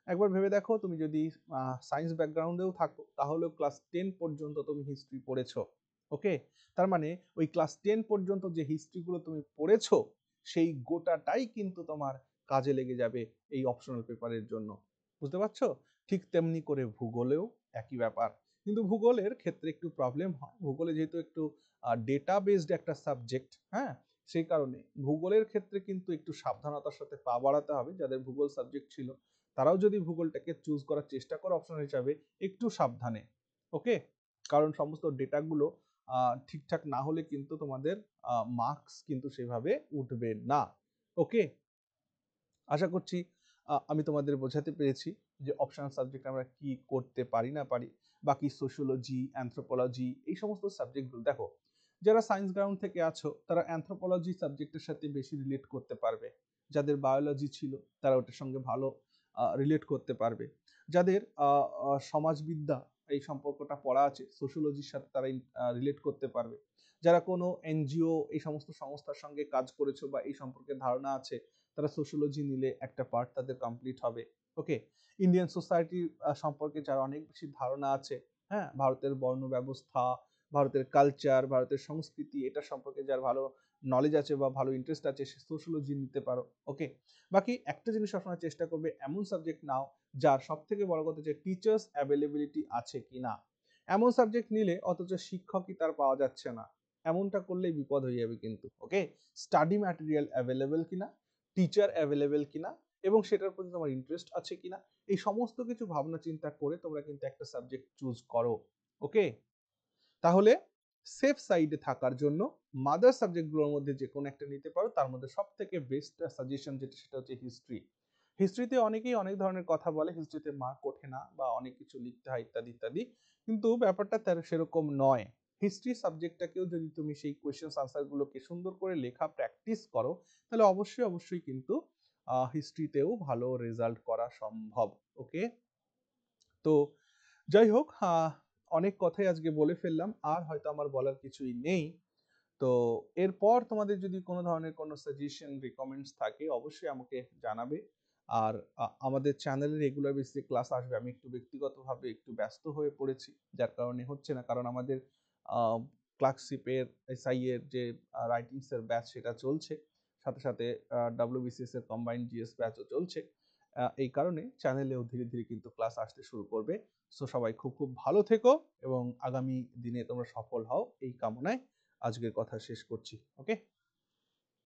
একবার ভেবে দেখো, তুমি যদি সায়েন্স ব্যাকগ্রাউন্ডেও থাকো তাহলেও ক্লাস 10 পর্যন্ত তুমি হিস্ট্রি পড়েছো, ওকে, তার মানে ওই ক্লাস 10 পর্যন্ত যে হিস্ট্রিগুলো তুমি পড়েছো সেই গোটাটাই কিন্তু তোমার কাজে লেগে যাবে এই অপশনাল পেপারের জন্য। বুঝতে পারছো? ঠিক তেমনি করে ভূগোলেও একই ব্যাপার, কিন্তু ভূগোলের ক্ষেত্রে একটু প্রবলেম হয়, ভূগোলে যেহেতু একটু ডেটা বেসড একটা সাবজেক্ট, হ্যাঁ, সেই কারণে ভূগোলের ক্ষেত্রে কিন্তু একটু সাবধানতার সাথে পা বাড়াতে হবে। যাদের ভূগোল সাবজেক্ট ছিল তারাও যদি ভূগোলটাকে চুজ করার চেষ্টা করো অপশন হিসাবে, একটু সাবধানে, ওকে, কারণ সমস্ত ডেটাগুলো ঠিকঠাক না হলে কিন্তু তোমাদের মার্কস কিন্তু সেভাবে উঠবে না, ওকে। আশা করছি আমি তোমাদের বোঝাতে পেরেছি যে অপশনাল সাবজেক্ট আমরা কি করতে পারি না পারি। বাকি সোশিওলজি, অ্যানথ্রোপোলজি, এই সমস্ত সাবজেক্টগুলো দেখো, যারা সায়েন্স গ্রাউন্ড থেকে আছো তারা অ্যানথ্রোপোলজি সাবজেক্টের সাথে বেশি রিলেট করতে পারবে, যাদের বায়োলজি ছিল তারা ওটার সঙ্গে ভালো রিলেট করতে পারবে, যাদের সমাজবিদ্যা এই সম্পর্কটা পড়া আছে সোশিওলজির সাথে তারা রিলেট করতে পারবে, যারা কোনো এনজিও এই সমস্ত সংস্থার সঙ্গে কাজ করেছো বা এই সম্পর্কে ধারণা আছে তারা সোশিওলজি নিলে একটা পার্ট তাদের কমপ্লিট হবে, ওকে। ইন্ডিয়ান সোসাইটি সম্পর্কে যারা অনেক বেশি ধারণা আছে, হ্যাঁ, ভারতের বর্ণ ব্যবস্থা, ভারতের কালচার, ভারতের সংস্কৃতি, এটা সম্পর্কে যার ভালো নলেজ আছে বা ভালো ইন্টারেস্ট আছে সে সোশিওলজি নিতে পারো, ওকে। বাকি একটা জিনিস সবসময় চেষ্টা করবে এমন সাবজেক্ট নাও যার সব থেকে বড় কথা যে টিচার্স অ্যাভেলেবিলিটি আছে কিনা। এমন সাবজেক্ট নিলে অথচ শিক্ষকই তার পাওয়া যাচ্ছে না, এমনটা করলেই বিপদ হয়ে যাবে কিন্তু, ওকে। স্টাডি ম্যাটেরিয়াল অ্যাভেলেবেল কিনা, টিচার অ্যাভেলেবেল কিনা, এবং সেটার প্রতি তোমার ইন্টারেস্ট আছে কিনা, এই সমস্ত কিছু ভাবনা চিন্তা করে তোমরা কিন্তু একটা সাবজেক্ট চুজ করো, ওকে। তাহলে সেফ সাইডে থাকার জন্য মাদার সাবজেক্টগুলোর মধ্যে যে কোনো একটা নিতে পারো, তার মধ্যে সব থেকে বেস্ট সাজেশন যেটা সেটা হচ্ছে হিস্ট্রি। হিস্ট্রিতে অনেকেই অনেক ধরনের কথা বলে, হিস্ট্রিতে মার্ক ওঠে না বা অনেক কিছু লিখতে হয় ইত্যাদি ইত্যাদি, কিন্তু ব্যাপারটা তার সেরকম নয়। হিস্ট্রি সাবজেক্টটাকেও যদি তুমি সেই কোয়েশ্চেন আনসারগুলোকে সুন্দর করে লেখা প্র্যাকটিস করো তাহলে অবশ্যই অবশ্যই কিন্তু হিস্ট্রিতেও ভালো রেজাল্ট করা সম্ভব, ওকে। তো যাই হোক, অনেক কথাই আজকে বলে ফেললাম, আর হয়তো আমার বলার কিছুই নেই। তো এরপর তোমাদের যদি কোনো ধরনের কোনো সাজেশন রিকমেন্ডস থাকে অবশ্যই আমাকে জানাবে। আর আমাদের চ্যানেলে রেগুলার বেসিসে ক্লাস আসবে। আমি একটু ব্যক্তিগতভাবে একটু ব্যস্ত হয়ে পড়েছি, যার কারণে হচ্ছে না, কারণ আমাদের ক্লার্কশিপের এসআই এর যে রাইটিংস এর ব্যাচ সেটা চলছে, সাথে সাথে ডব্লিউবিসিএস এর কম্বাইন্ড জিএস ব্যাচও চলছে। এই কারণে চ্যানেলেও ধীরে ধীরে কিন্তু ক্লাস আসতে শুরু করবে। সো সবাই খুব খুব ভালো থেকো এবং আগামী দিনে তোমরা সফল হও এই কামনায় আজকের কথা শেষ করছি, ওকে।